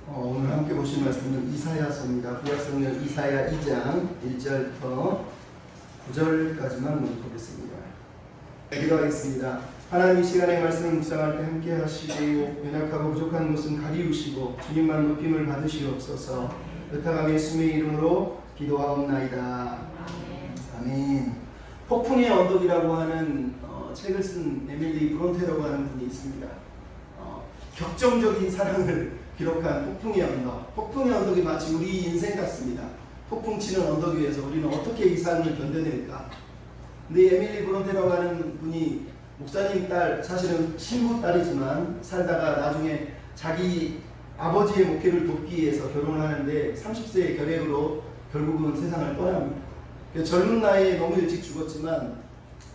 오늘 함께 보실 말씀은 이사야서입니다. 구약성경 이사야 2장 1절부터 9절까지만 보겠습니다. 기도하겠습니다. 하나님, 이 시간에 말씀을 묵상할 때 함께 하시고 연약하고 부족한 것은 가리우시고 주님만 높임을 받으시옵소서. 의탁함 예수님의 이름으로 기도하옵나이다. 아멘. 폭풍의 언덕이라고 하는 책을 쓴 에밀리 브론테라고 하는 분이 있습니다. 격정적인 사랑을 기록한 폭풍의 언덕. 폭풍의 언덕이 마치 우리 인생 같습니다. 폭풍 치는 언덕 위에서 우리는 어떻게 이 삶을 견뎌낼까? 근데 에밀리 브론테라고 하는 분이 목사님 딸, 사실은 신부 딸이지만 살다가 나중에 자기 아버지의 목회를 돕기 위해서 결혼을 하는데 30세의 결핵으로 결국은 세상을 떠납니다. 젊은 나이에 너무 일찍 죽었지만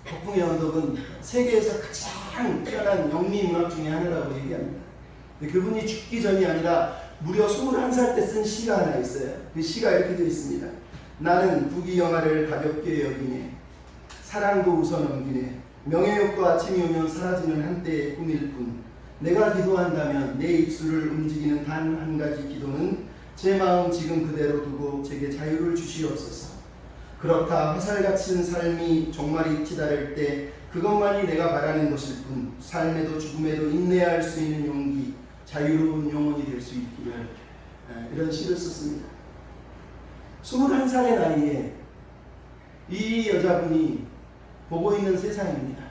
폭풍의 언덕은 세계에서 가장 뛰어난 영미 문학 중에 하나라고 얘기합니다. 근데 그분이 죽기 전이 아니라 무려 21살 때 쓴 시가 하나 있어요. 그 시가 이렇게 되어 있습니다. 나는 부귀영화를 가볍게 여기네. 사랑도 웃어 넘기네. 명예욕도 아침이 오면 사라지는 한때의 꿈일 뿐. 내가 기도한다면 내 입술을 움직이는 단 한 가지 기도는 제 마음 지금 그대로 두고 제게 자유를 주시옵소서. 그렇다 화살 같은 삶이 종말이 기다릴 때 그것만이 내가 바라는 것일 뿐. 삶에도 죽음에도 인내할 수 있는 용기, 자유로운 영혼이 될 수 있기를. 이런 시를 썼습니다. 21살의 나이에 이 여자분이 보고 있는 세상입니다.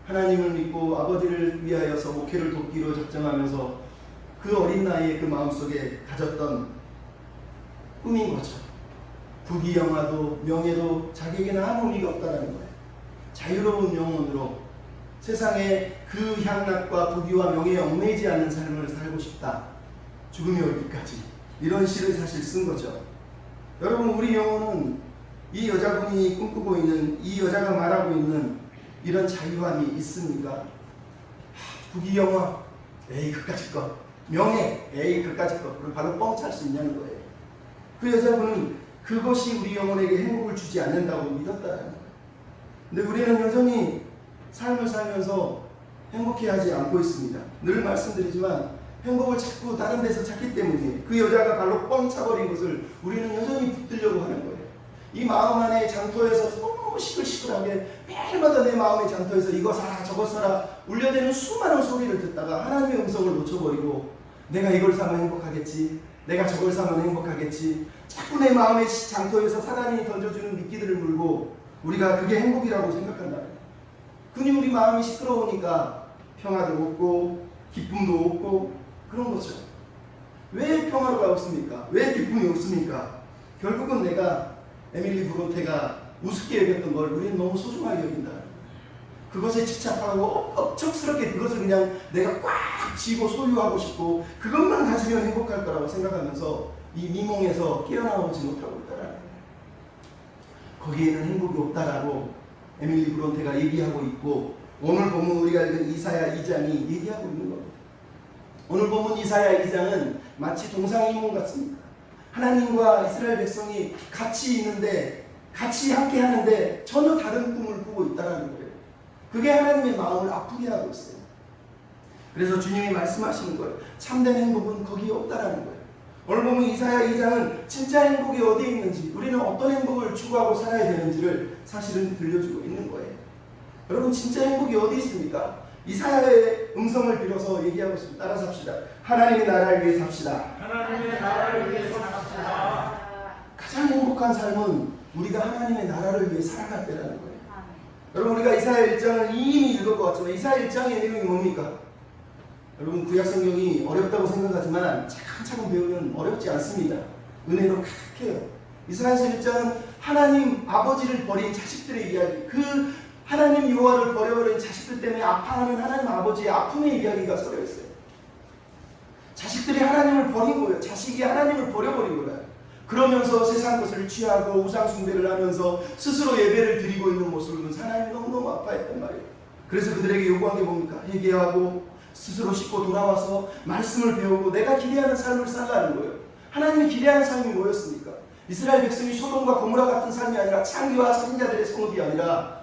하나님을 믿고 아버지를 위하여서 목회를 돕기로 작정하면서 그 어린 나이에 그 마음속에 가졌던 꿈인 거죠. 부귀영화도 명예도 자기에게는 아무 의미가 없다는 거예요. 자유로운 영혼으로 세상에 그 향락과 부귀와 명예에 얽매이지 않는 삶을 살고 싶다. 죽음이 오기까지. 이런 시를 사실 쓴 거죠. 여러분, 우리 영혼은 이 여자분이 꿈꾸고 있는, 이 여자가 말하고 있는 이런 자유함이 있습니까? 부귀영화, 에이 그까짓 것. 명예, 에이 그까짓 것. 그걸 바로 뻥 찰 수 있냐는 거예요. 그 여자분은 그것이 우리 영혼에게 행복을 주지 않는다고 믿었다는 거예요. 근데 우리는 여전히 삶을 살면서 행복해하지 않고 있습니다. 늘 말씀드리지만 행복을 자꾸 다른 데서 찾기 때문에 그 여자가 발로 뻥 차버린 것을 우리는 여전히 붙들려고 하는 거예요. 이 마음 안에 장터에서 너무 시끌시끌하게 매일마다 내 마음의 장터에서 이거 사라 저거 사라 울려대는 수많은 소리를 듣다가 하나님의 음성을 놓쳐버리고 내가 이걸 사면 행복하겠지, 내가 저걸 사면 행복하겠지, 자꾸 내 마음의 장터에서 사단이 던져주는 미끼들을 물고 우리가 그게 행복이라고 생각한다. 그니 우리 마음이 시끄러우니까 평화도 없고 기쁨도 없고 그런 거죠. 왜 평화가 없습니까? 왜 기쁨이 없습니까? 결국은 내가 에밀리 브론테가 우습게 여겼던 걸 우리는 너무 소중하게 여긴다. 그것에 집착하고 억척스럽게 그것을 그냥 내가 꽉 쥐고 소유하고 싶고 그것만 가지면 행복할 거라고 생각하면서 이 미몽에서 깨어나오지 못하고 있다라는 거예요. 거기에는 행복이 없다라고 에밀리 브론테가 얘기하고 있고 오늘 보면 우리가 읽은 이사야 2장이 얘기하고 있는 겁니다. 오늘 보면 이사야 2장은 마치 동상이몽 같습니다. 하나님과 이스라엘 백성이 같이 있는데 같이 함께 하는데 전혀 다른 꿈을 꾸고 있다는 거예요. 그게 하나님의 마음을 아프게 하고 있어요. 그래서 주님이 말씀하시는 거예요. 참된 행복은 거기에 없다라는 거예요. 오늘 보면 이사야 2장은 진짜 행복이 어디에 있는지, 우리는 어떤 행복을 추구하고 살아야 되는지를 사실은 들려주고 있는 거예요. 여러분, 진짜 행복이 어디 있습니까? 이사야의 음성을 빌어서 얘기하고 있습니다. 따라서 합시다. 하나님의 나라를 위해 삽시다. 하나님의 나라를 위해서 삽시다. 가장 행복한 삶은 우리가 하나님의 나라를 위해 살아갈 때라는 거예요. 여러분, 우리가 이사야 1장을 이미 읽을 것 같지만 이사야 1장의 내용이 뭡니까? 여러분, 구약성경이 어렵다고 생각하지만 차근차근 배우면 어렵지 않습니다. 은혜로 가득해요. 이사야서 1장은 하나님 아버지를 버린 자식들의 이야기, 그 하나님 여호와를 버려버린 자식들 때문에 아파하는 하나님 아버지의 아픔의 이야기가 썰어있어요. 자식들이 하나님을 버린 거예요. 자식이 하나님을 버려버린 거예요. 그러면서 세상 것을 취하고 우상 숭배를 하면서 스스로 예배를 드리고 있는 모습을 보면서 하나님이 너무너무 아파했단 말이에요. 그래서 그들에게 요구한 게 뭡니까? 회개하고 스스로 씻고 돌아와서 말씀을 배우고 내가 기대하는 삶을 살라는 거예요. 하나님이 기대하는 삶이 뭐였습니까? 이스라엘 백성이 소돔과 고모라 같은 삶이 아니라 창기와 살인자들의 성읍이 아니라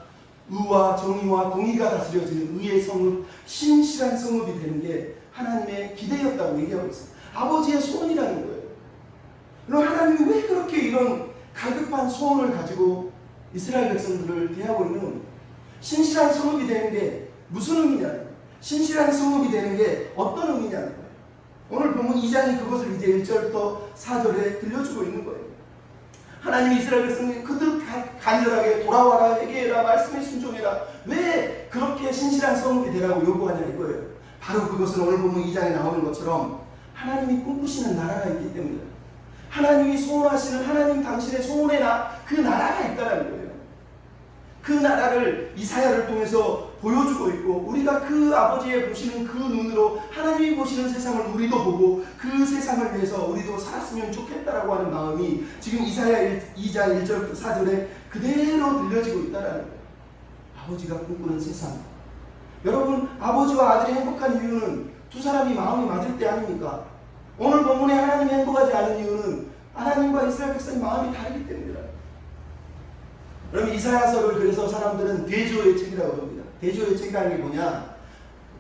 의와 정의와 공의가 다스려지는 의의 성읍, 신실한 성읍이 되는 게 하나님의 기대였다고 얘기하고 있어요. 아버지의 소원이라는 거예요. 그럼 하나님이 왜 그렇게 이런 갈급한 소원을 가지고 이스라엘 백성들을 대하고 있는 겁니까? 신실한 성읍이 되는 게 무슨 의미냐는 거예요. 신실한 성읍이 되는 게 어떤 의미냐는 거예요. 오늘 보면 2장이 그것을 이제 1절부터 4절에 들려주고 있는 거예요. 하나님이 이스라엘 백성이 그들 간절하게 돌아와라, 회개해라, 말씀에 순종해라. 왜 그렇게 신실한 성읍이 되라고 요구하냐 이거예요. 바로 그것은 오늘 보면 2장에 나오는 것처럼 하나님이 꿈꾸시는 나라가 있기 때문이에요. 하나님이 소원하시는 하나님 당신의 소원의 그 나라가 있다는 거예요. 그 나라를 이사야를 통해서 보여주고 있고, 우리가 그 아버지의 보시는 그 눈으로 하나님이 보시는 세상을 우리도 보고 그 세상을 위해서 우리도 살았으면 좋겠다라고 하는 마음이 지금 이사야 2장 1절부터 4절에 그대로 들려지고 있다는 거예요. 아버지가 꿈꾸는 세상. 여러분, 아버지와 아들이 행복한 이유는 두 사람이 마음이 맞을 때 아닙니까? 오늘 본문에 하나님이 행복하지 않은 이유는 하나님과 이스라엘 백성의 마음이 다르기 때문이다. 그러면 이사야서를 그래서 사람들은 대조의 책이라고 합니다. 대조의 책이라는 게 뭐냐?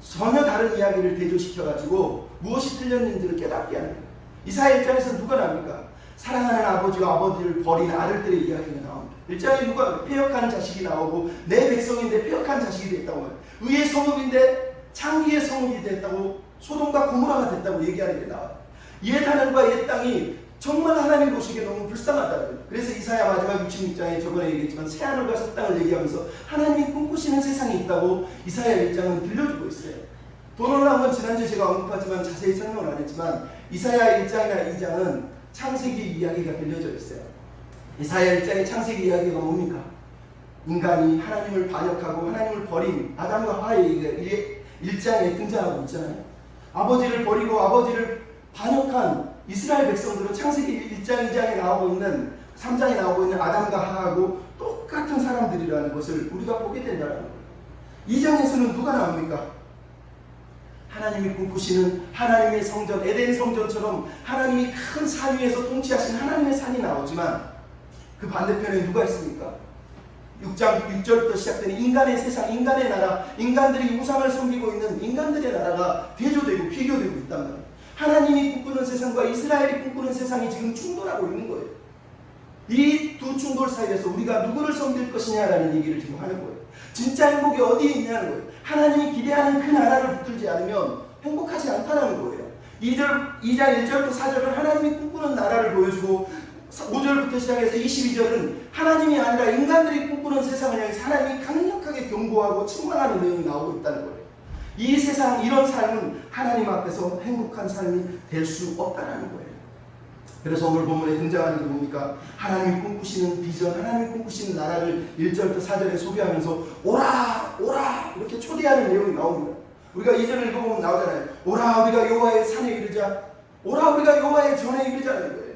전혀 다른 이야기를 대조시켜가지고 무엇이 틀렸는지를 깨닫게 하는 거예요. 이사야 1장에서 누가 나옵니까? 사랑하는 아버지와 아버지를 버린 아들들의 이야기가 나옵니다. 1장에 누가 패역한 자식이 나오고 내 백성인데 패역한 자식이 됐다고 해요. 의의 성읍인데 창기의 성읍이 됐다고, 소돔과 고모라가 됐다고 얘기하는 게 나와요. 옛 하늘과 옛 땅이 정말 하나님 보시기에 너무 불쌍하다는 거예요. 그래서 이사야 마지막 66장에 저번에 얘기했지만 새 하늘과 새 땅을 얘기하면서 하나님이 꿈꾸시는 세상이 있다고 이사야 1장은 들려주고 있어요. 더 놀라운 건 지난주에 제가 언급하지만 자세히 설명을 안 했지만 이사야 1장이나 2장은 창세기 이야기가 들려져 있어요. 이사야 1장의 창세기 이야기가 뭡니까? 인간이 하나님을 반역하고 하나님을 버린 아담과 하와의 얘기가 1장에 등장하고 있잖아요. 아버지를 버리고 아버지를 반역한 이스라엘 백성들은 창세기 1장, 2장에 나오고 있는 3장에 나오고 있는 아담과 하와하고 똑같은 사람들이라는 것을 우리가 보게 된다는 거예요. 2장에서는 누가 나옵니까? 하나님이 꿈꾸시는 하나님의 성전, 에덴 성전처럼 하나님이 큰 산 위에서 통치하신 하나님의 산이 나오지만 그 반대편에 누가 있습니까? 6장 6절부터 시작되는 인간의 세상, 인간의 나라, 인간들이 우상을 섬기고 있는 인간들의 나라가 대조되고 비교되고 있단 말이에요. 하나님이 꿈꾸는 세상과 이스라엘이 꿈꾸는 세상이 지금 충돌하고 있는 거예요. 이 두 충돌 사이에서 우리가 누구를 섬길 것이냐라는 얘기를 지금 하는 거예요. 진짜 행복이 어디에 있냐는 거예요. 하나님이 기대하는 그 나라를 붙들지 않으면 행복하지 않다는 거예요. 2장 1절부터 4절은 하나님이 꿈꾸는 나라를 보여주고 5절부터 시작해서 22절은 하나님이 아니라 인간들이 꿈꾸는 세상을 향해서 하나님이 강력하게 경고하고 책망하는 내용이 나오고 있다는 거예요. 이 세상, 이런 삶은 하나님 앞에서 행복한 삶이 될 수 없다는 거예요. 그래서 오늘 본문에 등장하는 게 뭡니까? 하나님이 꿈꾸시는 비전, 하나님이 꿈꾸시는 나라를 1절부터 4절에 소개하면서 오라! 오라! 이렇게 초대하는 내용이 나옵니다. 우리가 2절을 읽어보면 나오잖아요. 오라! 우리가 여호와의 산에 이르자. 오라! 우리가 여호와의 전에 이르자는 거예요.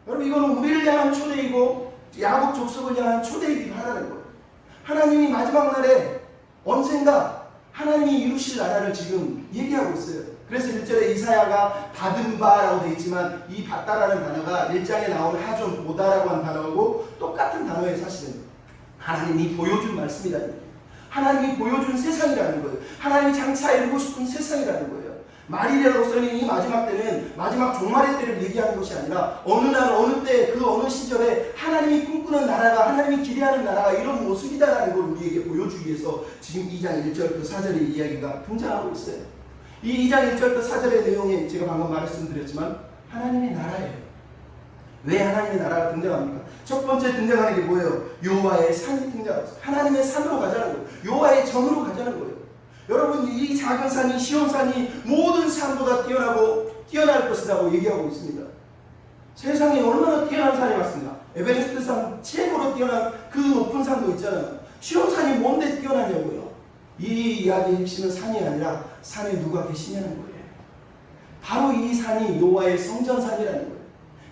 여러분, 이거는 우리를 향한 초대이고 야곱 족속을 향한 초대이기도 하다는 거예요. 하나님이 마지막 날에 언젠가 하나님이 이루실 나라를 지금 얘기하고 있어요. 그래서 1절에 이사야가 받은 바라고 되어 있지만 이 받다라는 단어가 1장에 나온 하존, 보다라고 한 단어하고 똑같은 단어의 사실은 하나님이 보여준 말씀이라는 거예요. 하나님이 보여준 세상이라는 거예요. 하나님이 장차 이루고 싶은 세상이라는 거예요. 말이라로서는 이 마지막 때는 마지막 종말의 때를 얘기하는 것이 아니라 어느 날 어느 때 그 어느 시절에 하나님이 꿈꾸는 나라가, 하나님이 기대하는 나라가 이런 모습이다라는 걸 우리에게 보여주기 위해서 지금 2장 1절부터 4절의 이야기가 등장하고 있어요. 이 2장 1절부터 4절의 내용이 제가 방금 말씀드렸지만 하나님의 나라예요. 왜 하나님의 나라가 등장합니까? 첫 번째 등장하는 게 뭐예요? 여호와의 산이 등장합니다. 하나님의 산으로 가자는 거예요. 여호와의 전으로 가자는 거예요. 여러분, 이 작은 산이, 시온산이 모든 산보다 뛰어날 것이라고 얘기하고 있습니다. 세상에 얼마나 뛰어난 산이 많습니다. 에베레스트 산 최고로 뛰어난 그 높은 산도 있잖아요. 시온산이 뭔데 뛰어나냐고요. 이 이야기의 핵심은 산이 아니라 산에 누가 계시냐는 거예요. 바로 이 산이 여호와의 성전산이라는 거예요.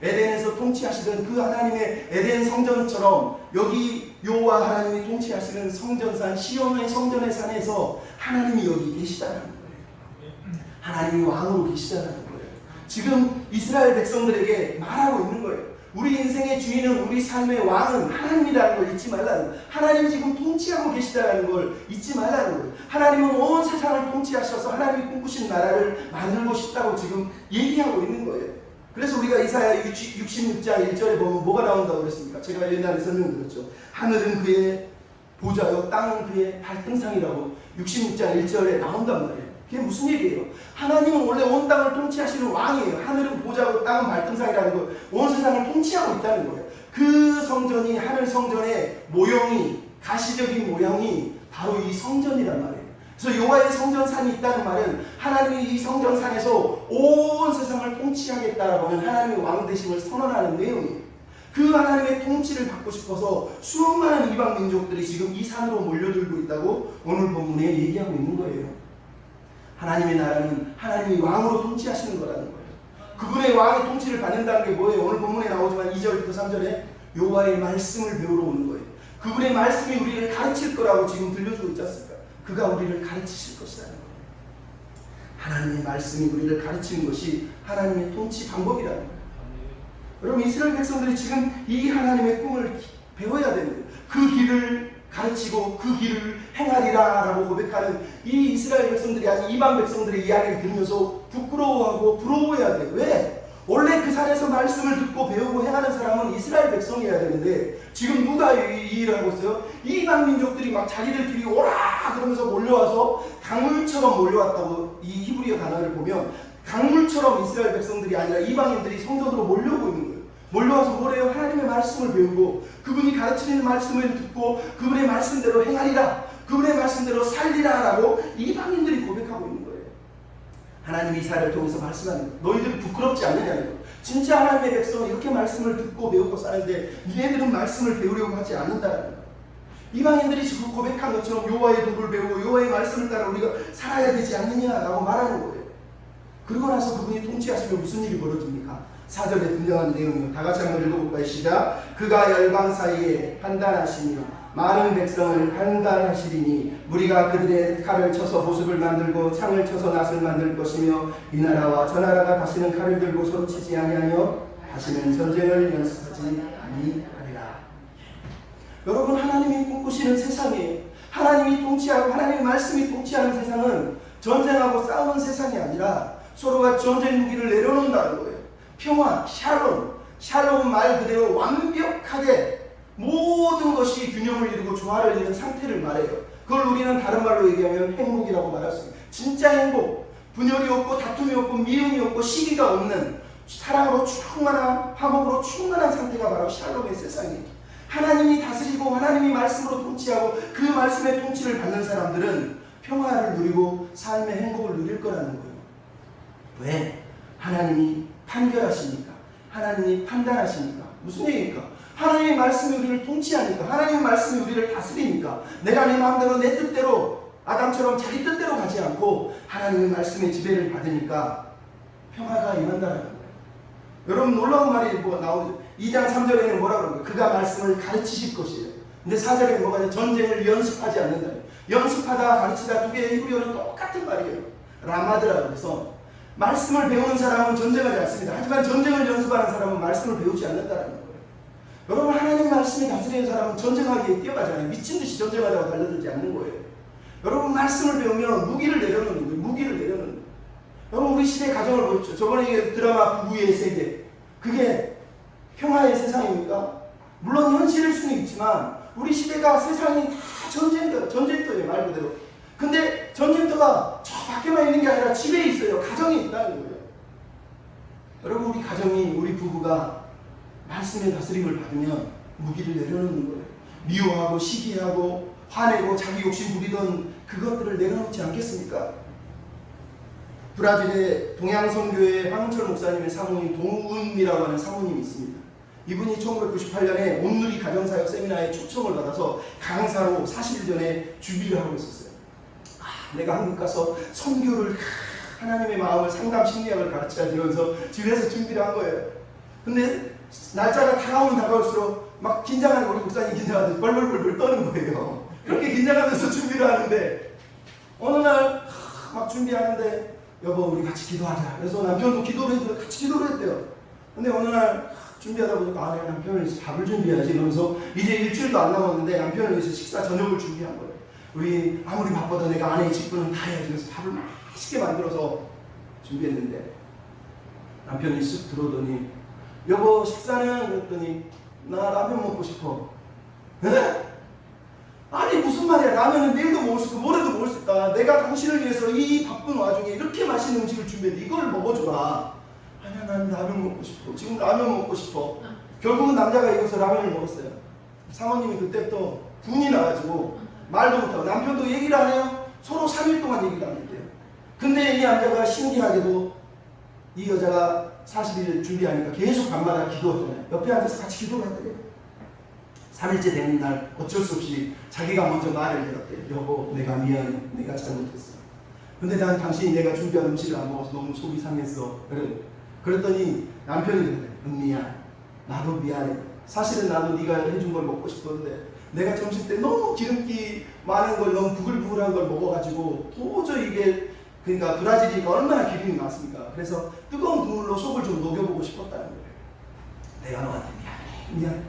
에덴에서 통치하시던 그 하나님의 에덴 성전처럼 여기 여호와 하나님이 통치하시는 성전산, 시온의 성전의 산에서 하나님이 여기 계시다는 거예요. 하나님이 왕으로 계시다는 거예요. 지금 이스라엘 백성들에게 말하고 있는 거예요. 우리 인생의 주인은, 우리 삶의 왕은 하나님이라는 걸 잊지 말라는 거예요. 하나님이 지금 통치하고 계시다는 걸 잊지 말라는 거예요. 하나님은 온 세상을 통치하셔서 하나님이 꿈꾸신 나라를 만들고 싶다고 지금 얘기하고 있는 거예요. 그래서 우리가 이사야 66장 1절에 보면 뭐가 나온다고 그랬습니까? 제가 옛날에 설명드렸죠. 하늘은 그의 보좌요 땅은 그의 발등상이라고 66장 1절에 나온단 말이에요. 그게 무슨 얘기예요? 하나님은 원래 온 땅을 통치하시는 왕이에요. 하늘은 보좌고 땅은 발등상이라는 거, 온 세상을 통치하고 있다는 거예요. 그 성전이, 하늘 성전의 모형이, 가시적인 모형이 바로 이 성전이란 말이에요. 그래서 여호와의 성전산이 있다는 말은 하나님이 이 성전산에서 온 세상을 통치하겠다라고 하는 하나님의 왕 되심을 선언하는 내용이에요. 그 하나님의 통치를 받고 싶어서 수많은 이방 민족들이 지금 이 산으로 몰려들고 있다고 오늘 본문에 얘기하고 있는 거예요. 하나님의 나라는 하나님이 왕으로 통치하시는 거라는 거예요. 그분의 왕의 통치를 받는다는 게 뭐예요? 오늘 본문에 나오지만 2절부터 3절에 여호와의 말씀을 배우러 오는 거예요. 그분의 말씀이 우리를 가르칠 거라고 지금 들려주고 있지 않습니까? 그가 우리를 가르치실 것이라는 거예요. 하나님의 말씀이 우리를 가르치는 것이 하나님의 통치 방법이라는 거예요. 여러분, 이스라엘 백성들이 지금 이 하나님의 꿈을 배워야 되는 거예요. 그 길을 가르치고 그 길을 행하리라 라고 고백하는 이 이스라엘 백성들이 아닌 이방 백성들의 이야기를 들으면서 부끄러워하고 부러워해야 돼요. 왜? 원래 그 산에서 말씀을 듣고 배우고 행하는 사람은 이스라엘 백성이어야 되는데 지금 누가 이 일을 하고 있어요? 이방 민족들이 막 자기들끼리 오라 그러면서 몰려와서 강물처럼 몰려왔다고, 이 히브리어 단어를 보면 강물처럼 이스라엘 백성들이 아니라 이방인들이 성전으로 몰려오고 있는 거예요. 몰려와서 뭐래요? 하나님의 말씀을 배우고 그분이 가르치는 말씀을 듣고 그분의 말씀대로 행하리라, 그분의 말씀대로 살리라 라고 이방인들이 고백하고 있는 거예요. 하나님이 이사야를 통해서 말씀하는 거예요. 너희들이 부끄럽지 않느냐는 거예요. 진짜 하나님의 백성은 이렇게 말씀을 듣고 배우고 사는데 니네들은 말씀을 배우려고 하지 않는다는 거예요. 이방인들이 지금 고백한 것처럼 여호와의 도를 배우고 여호와의 말씀을 따라 우리가 살아야 되지 않느냐라고 말하는 거예요. 그러고 나서 그분이 통치하시면 무슨 일이 벌어집니까? 4절에 등장하는 내용이요. 다 같이 한번 읽어볼까요? 시작. 그가 열방 사이에 판단하시며 많은 백성을 판단하시리니 무리가 그들의 칼을 쳐서 보습을 만들고 창을 쳐서 낫을 만들 것이며 이 나라와 저 나라가 다시는 칼을 들고 서로 치지 아니하며 다시는 전쟁을 연습하지 아니하리라. 여러분, 하나님이 꿈꾸시는 세상이에요. 하나님이 통치하고 하나님의 말씀이 통치하는 세상은 전쟁하고 싸우는 세상이 아니라 서로가 전쟁 무기를 내려놓는다는 거예요. 평화, 샬롬 말 그대로 완벽하게 모든 것이 균형을 이루고 조화를 이루는 상태를 말해요. 그걸 우리는 다른 말로 얘기하면 행복이라고 말할 수 있어요. 진짜 행복, 분열이 없고 다툼이 없고 미움이 없고 시기가 없는 사랑으로 충만한, 화목으로 충만한 상태가 바로 샬롬의 세상이에요. 하나님이 다스리고 하나님이 말씀으로 통치하고 그 말씀의 통치를 받는 사람들은 평화를 누리고 삶의 행복을 누릴 거라는 거예요. 왜? 하나님이 판결하시니까, 하나님이 판단하시니까. 무슨 얘기입니까? 하나님의 말씀이 우리를 통치하니까, 하나님의 말씀이 우리를 다스리니까 내가 내 마음대로 내 뜻대로 아담처럼 자기 뜻대로 가지 않고 하나님의 말씀의 지배를 받으니까 평화가 임한다는 거예요. 여러분, 놀라운 말이 뭐 나오죠. 2장 3절에는 뭐라고 그러는 거예요? 그가 말씀을 가르치실 것이에요. 근데 4절에는 뭐가 있냐? 전쟁을 연습하지 않는다. 연습하다, 가르치다 두 개의 히브리어는 똑같은 말이에요. 라마드라고 해서 말씀을 배우는 사람은 전쟁하지 않습니다. 하지만 전쟁을 연습하는 사람은 말씀을 배우지 않는다는 거예요. 여러분, 하나님 말씀이 다스리는 사람은 전쟁하기에 뛰어가지 않아요. 미친듯이 전쟁하려고 달려들지 않는 거예요. 여러분, 말씀을 배우면 무기를 내려놓는 거예요. 무기를 내려놓는 거예요. 여러분, 우리 시대 가정을 보십시오. 저번에 드라마 부부의 세계, 그게 평화의 세상입니까? 물론 현실일 수는 있지만 우리 시대가 세상이 다 전쟁터예요, 말 그대로. 근데 전쟁터가 저 밖에만 있는 게 아니라 집에 있어요. 가정이 있다는 거예요. 여러분, 우리 가정이, 우리 부부가 말씀의 다스림을 받으면 무기를 내려놓는 거예요. 미워하고 시기하고 화내고 자기 욕심 부리던 그것들을 내려놓지 않겠습니까? 브라질의 동양선교회 황은철 목사님의 사모님 동운이라고 하는 사모님이 있습니다. 이분이 1998년에 온누리 가정사역 세미나에 초청을 받아서 강사로 40일 전에 준비를 하고 있었어요. 내가 한국 가서 선교를, 하나님의 마음을, 상담 심리학을 가르쳐야 되면서 집에서 준비를 한 거예요. 근데 날짜가 다가올수록 막 긴장하는, 우리 목사님 긴장하듯 벌벌벌 떠는 거예요. 그렇게 긴장하면서 준비를 하는데 어느 날 막 준비하는데 여보, 우리 같이 기도하자. 그래서 남편도 기도를 해도 같이 기도를 했대요. 근데 어느 날 준비하다 보니까 내가 남편을 위해서 밥을 준비해야지 이러면서 이제 일주일도 안 남았는데 남편을 위해서 식사 저녁을 준비한 거예요. 우리 아무리 바빠도 내가 아내의 직분은 다 해야지. 그래서 밥을 맛있게 만들어서 준비했는데 남편이 쓱 들어오더니 여보 식사는? 그랬더니 나 라면 먹고 싶어. 에? 아니 무슨 말이야. 라면은 내일도 먹을 수 있고 모레도 먹을 수 있다. 내가 당신을 위해서 이 바쁜 와중에 이렇게 맛있는 음식을 준비했는데 이걸 먹어줘라. 아니야 난 라면 먹고 싶어. 지금 라면 먹고 싶어. 결국은 남자가 이것을 라면을 먹었어요. 사모님이 그때부터 분이 나가지고 말도 못하고 남편도 얘기를 안 해요. 서로 3일 동안 얘기를 안 했대요. 근데 이 남자가 신기하게도 이 여자가 40일 준비하니까 계속 밤마다 기도하잖아요. 옆에 앉아서 같이 기도를 하더래요. 3일째 되는 날 어쩔 수 없이 자기가 먼저 말을 걸었대요. 여보 내가 미안해. 내가 잘못했어. 근데 난 당신이 내가 준비한 음식을 안 먹어서 너무 속이 상했어. 그랬더니 남편이 그래. 미안. 나도 미안해. 사실은 나도 네가 해준 걸 먹고 싶었는데 내가 점심 때 너무 기름기 많은 걸 너무 부글부글한 걸 먹어가지고 도저히 이게 그러니까 브라질이 얼마나 기름이 많습니까? 그래서 뜨거운 국물로 속을 좀 녹여보고 싶었다는 거예요. 내가 너한테 미안해.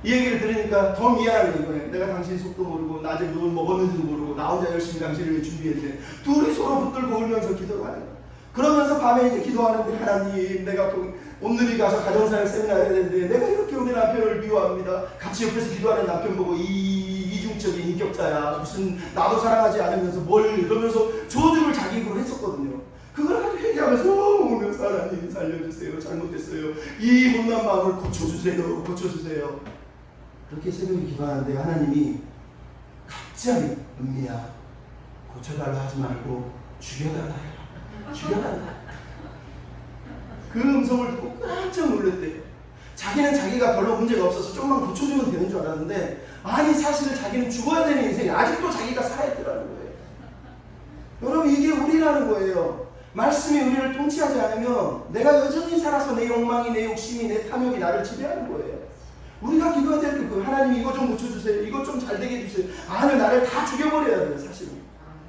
이 얘기를 들으니까 더 미안한 거예요. 내가 당신 속도 모르고 낮에 뭘 먹었는지도 모르고 나 혼자 열심히 당신을 위해 준비했는데 둘이 서로 붙들고 울면서 기도를 하는 거예요. 그러면서 밤에 이제 기도하는데 하나님 내가 오늘이 가서 가정사역 세미나 해야 되는데 내가 이렇게 우리 남편을 미워합니다. 같이 옆에서 기도하는 남편 보고 이중적인 인격자야. 무슨 나도 사랑하지 않으면서 뭘 이러면서 저주를 자기 입으로 했었거든요. 그걸 아주 회개하면서 오면서 하나님 살려주세요. 잘못했어요. 이 못난 마음을 고쳐주세요. 고쳐주세요. 그렇게 새벽에 기도하는데 하나님이 갑자기 은미야 고쳐달라 하지 말고 죽여달라 해라. 죽여달라. 그 음성을 듣고 깜짝 놀랐대요. 자기는 자기가 별로 문제가 없어서 조금만 고쳐주면 되는 줄 알았는데 아니 사실은 자기는 죽어야 되는 인생이 아직도 자기가 살아있더라는 거예요. 여러분 이게 우리라는 거예요. 말씀이 우리를 통치하지 않으면 내가 여전히 살아서 내 욕망이 내 욕심이 내 탐욕이 나를 지배하는 거예요. 우리가 기도해야 될 게 하나님 이거 좀 고쳐주세요. 이거 좀 잘 되게 해주세요. 아니 나를 다 죽여버려야 돼요. 사실은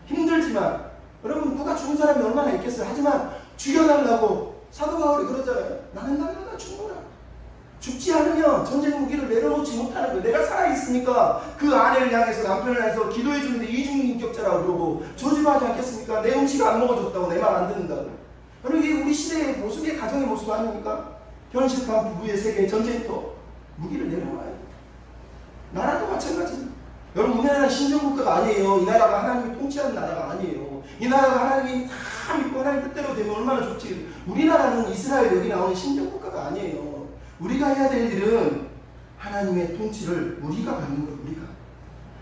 힘들지만 여러분 누가 죽은 사람이 얼마나 있겠어요. 하지만 죽여달라고 사도 바울이 그러잖아요. 나는 날마다 죽노라. 죽지 않으면 전쟁 무기를 내려놓지 못하는 거예요. 내가 살아있으니까 그 아내를 향해서 남편을 향해서 기도해 주는데 이중인격자라고 그러고 저주하지 않겠습니까? 내 음식 안 먹어줬다고 내 말 안 듣는다고. 여러분 이게 우리 시대의 모습이 가정의 모습 아닙니까? 현실판 부부의 세계 전쟁터 무기를 내려놔요. 나라도 마찬가지입니다. 여러분 우리나라는 신정국가가 아니에요. 이 나라가 하나님이 통치하는 나라가 아니에요. 이 나라가 하나님이 다 믿고 하나님 뜻대로 되면 얼마나 좋지. 우리나라는 이스라엘 여기 나오는 신정국가가 아니에요. 우리가 해야 될 일은 하나님의 통치를 우리가 받는 거예요. 우리가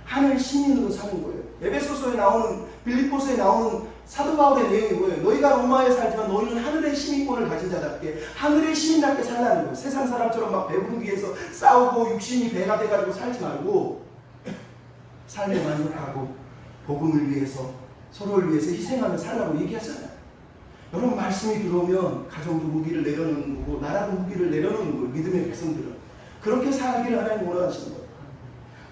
하늘 시민으로 사는 거예요. 에베소서에 나오는 빌립보서에 나오는 사도 바울의 내용이 뭐예요? 너희가 로마에 살지만 너희는 하늘의 시민권을 가진 자답게 하늘의 시민답게 살라는 거예요. 세상 사람처럼 막 배부르기 위해서 싸우고 육신이 배가 돼가지고 살지 말고 삶에 만족하고 복음을 위해서 서로를 위해서 희생하며 살라고 얘기하잖아요. 여러분 말씀이 들어오면 가정도 무기를 내려놓는 거고 나라도 무기를 내려놓는 거예요. 믿음의 백성들은 그렇게 살기를 하나님 원하시는 거예요.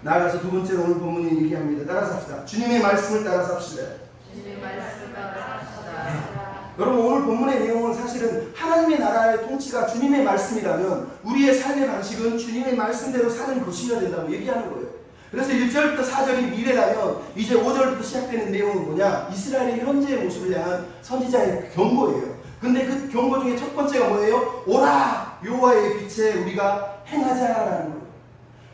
나아가서 두 번째로 오늘 본문이 얘기합니다. 따라서 합시다. 주님의 말씀을 따라서 합시다. 주님의 말씀을 따라서 합시다. 네. 여러분 오늘 본문의 내용은 사실은 하나님의 나라의 통치가 주님의 말씀이라면 우리의 삶의 방식은 주님의 말씀대로 사는 것이어야 된다고 얘기하는 거예요. 그래서 1절부터 4절이 미래라면 이제 5절부터 시작되는 내용은 뭐냐? 이스라엘의 현재의 모습을 향한 선지자의 경고예요. 근데 그 경고 중에 첫 번째가 뭐예요? 오라! 여호와의 빛에 우리가 행하자라는 거예요.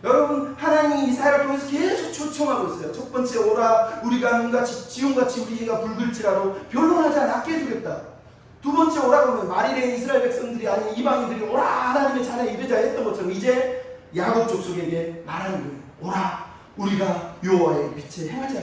여러분 하나님이 이사야를 통해서 계속 초청하고 있어요. 첫 번째 오라 우리가 눈같이 지온같이 우리가 붉을지라도 변론하지 않게 해주겠다. 두 번째 오라고 하면 말일에 이스라엘 백성들이 아닌 이방인들이 오라 하나님의 찬에 이르자 했던 것처럼 이제 야곱 족속에게 말하는 거예요. 오라 우리가 여호와의 빛에 행하자.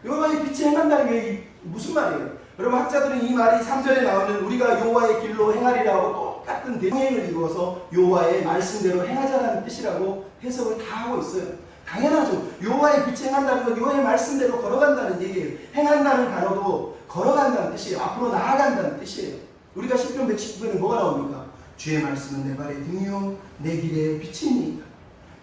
여호와의 빛에 행한다는 게 무슨 말이에요? 여러분 학자들은 이 말이 3절에 나오는 우리가 여호와의 길로 행하리라고 똑같은 대행을 이루어서 여호와의 말씀대로 행하자라는 뜻이라고 해석을 다 하고 있어요. 당연하죠. 여호와의 빛에 행한다는 건 여호와의 말씀대로 걸어간다는 얘기예요. 행한다는 단어도 걸어간다는 뜻이에요. 앞으로 나아간다는 뜻이에요. 우리가 시편 119편에 뭐가 나옵니까? 주의 말씀은 내 발의 등이요 내 길의 빛이니까.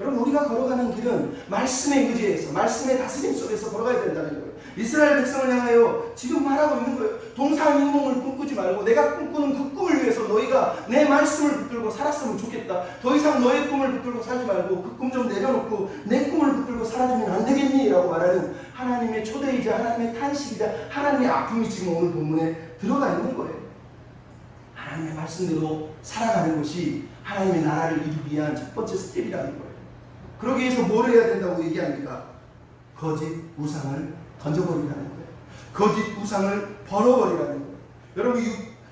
여러분 우리가 걸어가는 길은 말씀의 의지에서 말씀의 다스림 속에서 걸어가야 된다는 거예요. 이스라엘 백성을 향하여 지금 말하고 있는 거예요. 동상이몽을 꿈꾸지 말고 내가 꿈꾸는 그 꿈을 위해서 너희가 내 말씀을 붙들고 살았으면 좋겠다. 더 이상 너의 꿈을 붙들고 살지 말고 그 꿈 좀 내려놓고 내 꿈을 붙들고 살아주면 안 되겠니? 라고 말하는 하나님의 초대이자 하나님의 탄식이자 하나님의 아픔이 지금 오늘 본문에 들어가 있는 거예요. 하나님의 말씀대로 살아가는 것이 하나님의 나라를 이루기 위한 첫 번째 스텝이라는 거예요. 그러기 위해서 뭘 해야 된다고 얘기합니까? 거짓 우상을 던져버리라는 거예요. 거짓 우상을 벌어버리라는 거예요. 여러분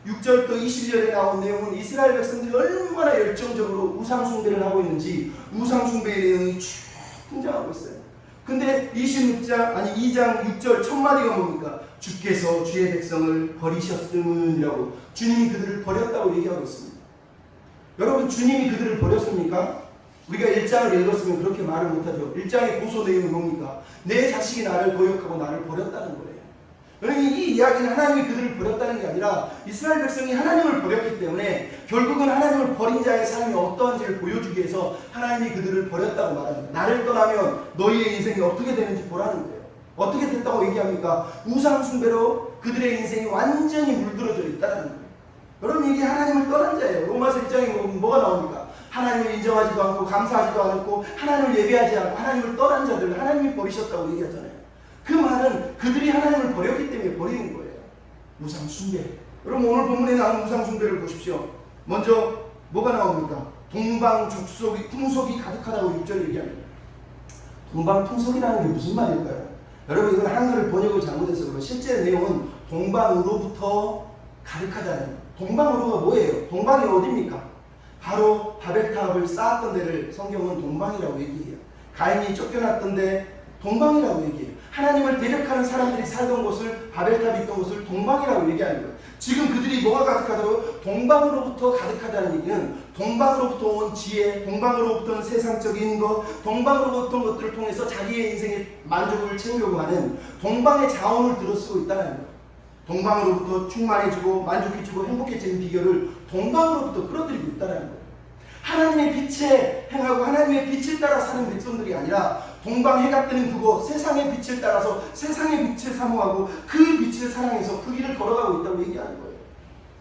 6절부터 20절에 나온 내용은 이스라엘 백성들이 얼마나 열정적으로 우상숭배를 하고 있는지 우상숭배의 내용이 쭉 등장하고 있어요. 근데 2장 6절 첫 마디가 뭡니까? 주께서 주의 백성을 버리셨음은이라고 주님이 그들을 버렸다고 얘기하고 있습니다. 여러분 주님이 그들을 버렸습니까? 우리가 1장을 읽었으면 그렇게 말을 못하죠. 1장의 고소 내용은 뭡니까? 내 자식이 나를 거역하고 나를 버렸다는 거예요. 여러분 이 이야기는 하나님이 그들을 버렸다는 게 아니라 이스라엘 백성이 하나님을 버렸기 때문에 결국은 하나님을 버린 자의 삶이 어떠한지를 보여주기 위해서 하나님이 그들을 버렸다고 말합니다. 나를 떠나면 너희의 인생이 어떻게 되는지 보라는 거예요. 어떻게 됐다고 얘기합니까? 우상 숭배로 그들의 인생이 완전히 물들어져 있다는 거예요. 여러분 이게 하나님을 떠난 자예요. 로마서 1장에 뭐가 나옵니까? 하나님을 인정하지도 않고 감사하지도 않고 하나님을 예배하지 않고 하나님을 떠난 자들 하나님이 버리셨다고 얘기하잖아요. 그 말은 그들이 하나님을 버렸기 때문에 버리는 거예요. 우상 숭배. 여러분 오늘 본문에 나온 우상 숭배를 보십시오. 먼저 뭐가 나옵니까? 동방 풍속이 가득하다고 6절 얘기합니다. 동방 풍속이라는 게 무슨 말일까요? 여러분 이건 한글을 번역을 잘못해서 그렇고 실제 내용은 동방으로부터 가득하다는 거예요. 동방으로가 뭐예요? 동방이 어디입니까? 바로 바벨탑을 쌓았던 데를 성경은 동방이라고 얘기해요. 가인이 쫓겨났던 데 동방이라고 얘기해요. 하나님을 대적하는 사람들이 살던 곳을 바벨탑이 있던 곳을 동방이라고 얘기하는 거예요. 지금 그들이 뭐가 가득하다고? 동방으로부터 가득하다는 얘기는 동방으로부터 온 지혜, 동방으로부터 세상적인 것, 동방으로부터 온 것들을 통해서 자기의 인생의 만족을 채우려고 하는 동방의 자원을 들어쓰고 있다는 거예요. 동방으로부터 충만해지고 만족해지고 행복해지는 비결을 동방으로부터 끌어들이고 있다는 거예요. 하나님의 빛에 행하고 하나님의 빛을 따라 사는 백성들이 아니라 동방 해가 뜨는 그곳 세상의 빛을 따라서 세상의 빛을 사모하고 그 빛을 사랑해서 그 길을 걸어가고 있다고 얘기하는 거예요.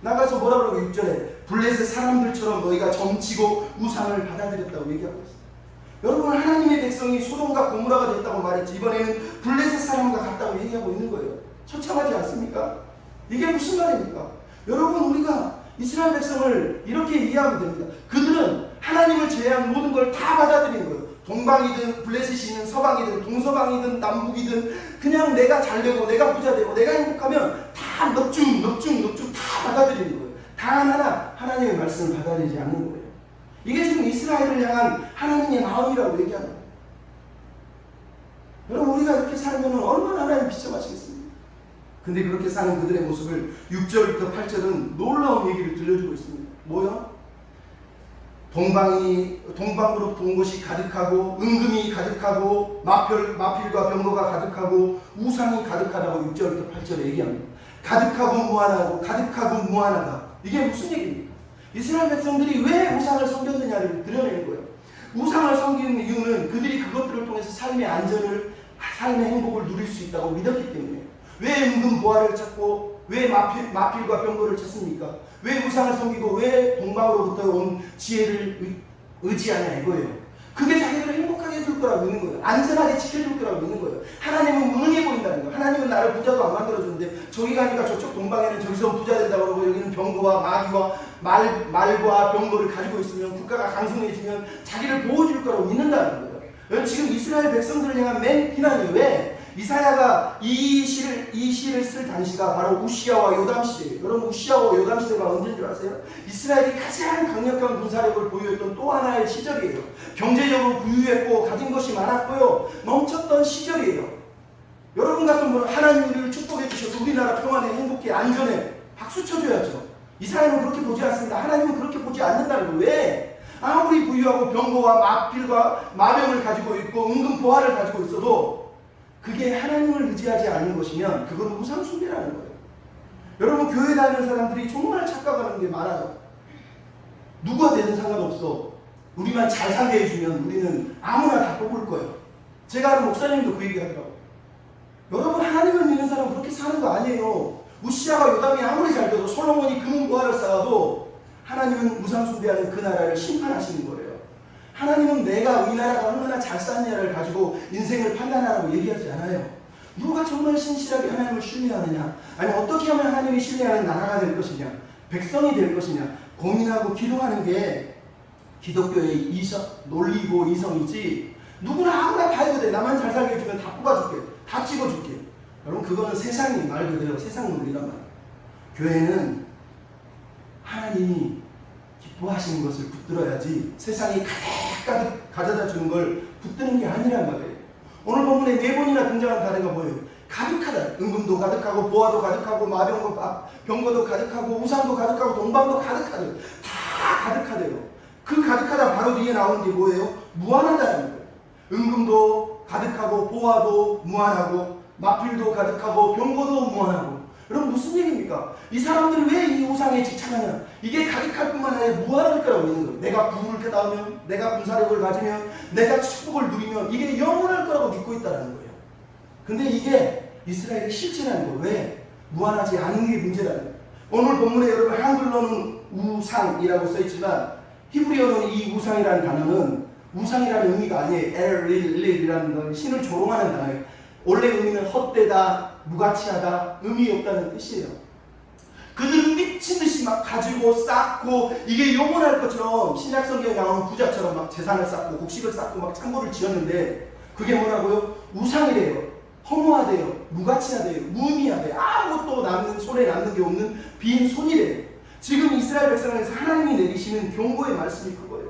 나가서 뭐라 그러고 6절에 블레셋 사람들처럼 너희가 점치고 우상을 받아들였다고 얘기하고 있어요. 여러분 하나님의 백성이 소돔과 고모라가 됐다고 말했지 이번에는 블레셋 사람과 같다고 얘기하고 있는 거예요. 처참하지 않습니까? 이게 무슨 말입니까? 여러분 우리가 이스라엘 백성을 이렇게 이해하면 됩니다. 그들은 하나님을 제외한 모든 걸 다 받아들이는 거예요. 동방이든 블레셋이 있는 서방이든 동서방이든 남북이든 그냥 내가 잘되고 내가 부자되고 내가 행복하면 다 넙죽 다 받아들이는 거예요. 단 하나 하나님의 말씀을 받아들이지 않는 거예요. 이게 지금 이스라엘을 향한 하나님의 마음이라고 얘기하는 거예요. 여러분 우리가 이렇게 살면 얼마나 하나님 비참하시겠습니까? 근데 그렇게 사는 그들의 모습을 6절부터 8절은 놀라운 얘기를 들려주고 있습니다. 뭐요? 동방으로부터 온 것이 가득하고 은금이 가득하고 마필과 병거가 가득하고 우상이 가득하다고 6절부터 8절에 얘기합니다. 가득하고 무한하다. 이게 무슨 얘기입니까? 이스라엘 백성들이 왜 우상을 섬겼느냐를 드러내는 거예요. 우상을 섬기는 이유는 그들이 그것들을 통해서 삶의 안전을 삶의 행복을 누릴 수 있다고 믿었기 때문에. 왜 은금 보화를 찾고 왜 마필과 병거를 찾습니까? 왜 우상을 섬기고 왜 동방으로부터 온 지혜를 의지하냐 이거예요. 그게 자기들을 행복하게 해줄 거라고 믿는 거예요. 안전하게 지켜줄 거라고 믿는 거예요. 하나님은 무능해 보인다는 거예요. 하나님은 나를 부자도 안 만들어주는데 저기 가니까 저쪽 동방에는 저기서 부자 된다고 그러고 여기는 병거와 마귀와 말과 병거를 가지고 있으면 국가가 강성해지면 자기를 보호해줄 거라고 믿는다는 거예요. 지금 이스라엘 백성들을 향한 맨 비난이 왜? 이사야가 이 시를 쓸 당시가 바로 우시야와 요담 시대예요. 여러분 우시야와 요담 시대가 언제인 줄 아세요? 이스라엘이 가장 강력한 군사력을 보유했던 또 하나의 시절이에요. 경제적으로 부유했고 가진 것이 많았고요. 넘쳤던 시절이에요. 여러분 같은 분은 하나님 우리를 축복해 주셔서 우리나라 평안해 행복해 안전해 박수 쳐줘야죠. 이스라엘은 그렇게 보지 않습니다. 하나님은 그렇게 보지 않는다는 거예요. 왜? 아무리 부유하고 병거와 마필과 마병을 가지고 있고 은금 보화를 가지고 있어도 그게 하나님을 의지하지 않는 것이면 그건 우상 숭배라는 거예요. 여러분 교회 다니는 사람들이 정말 착각하는 게 많아요. 누가 되든 상관없어. 우리만 잘 살게 해주면 우리는 아무나 다 뽑을 거예요. 제가 아는 목사님도 그 얘기 하더라고요. 여러분 하나님을 믿는 사람은 그렇게 사는 거 아니에요. 우시야가 요담이 아무리 잘 돼도 솔로몬이 금은 보화를 쌓아도 하나님은 우상 숭배하는 그 나라를 심판하시는 거예요. 하나님은 내가 이 나라가 얼마나 잘 쌌냐를 가지고 인생을 판단하라고 얘기하지 않아요. 누가 정말 신실하게 하나님을 신뢰하느냐, 아니 어떻게 하면 하나님이 신뢰하는 나라가 될 것이냐, 백성이 될 것이냐 고민하고 기도하는 게 기독교의 논리고 이성이지, 누구나 아무나 다 해도 돼. 나만 잘 살게 해주면 다 뽑아줄게, 다 찍어줄게. 여러분, 그거는 세상이 말 그대로 세상 논리란 말이에요. 교회는 하나님이 기뻐하시는 것을 붙들어야지 세상이 가득가득 가져다 주는 걸 붙드는 게 아니란 말이에요. 오늘 본문에 4번이나 등장한 단어가 뭐예요? 가득하다. 은금도 가득하고 보화도 가득하고 병거도 가득하고 우상도 가득하고 동방도 가득하대요. 다 가득하대요. 그 가득하다 바로 뒤에 나오는 게 뭐예요? 무한하다는 거예요. 은금도 가득하고 보화도 무한하고 마필도 가득하고 병거도 무한하고. 여러분, 무슨 얘기입니까? 이 사람들이 왜 이 우상에 집착하냐? 이게 가득할 뿐만 아니라 무한할 거라고 있는 거예요. 내가 부를 깨달으면, 내가 군사력을 가지면, 내가 축복을 누리면 이게 영원할 거라고 믿고 있다는 거예요. 근데 이게 이스라엘의 실체라는 거예요. 왜? 무한하지 않은 게 문제라는 거예요. 오늘 본문에 여러분 한글로는 우상이라고 써있지만 히브리어로는 이 우상이라는 단어는 우상이라는 의미가 아니에요. 엘릴이라는 건 신을 조롱하는 단어예요. 원래 의미는 헛되다, 무가치하다, 의미 없다는 뜻이에요. 그들은 미친 듯이 막 가지고 쌓고 이게 영원할 것처럼 신약 성경에 나오는 부자처럼 막 재산을 쌓고 곡식을 쌓고 막 창고를 지었는데 그게 뭐라고요? 우상이래요. 허무하대요. 무가치하대요. 무의미하대요. 아무것도 손에 남는 게 없는 빈 손이래요. 지금 이스라엘 백성에서 하나님이 내리시는 경고의 말씀이 그거예요.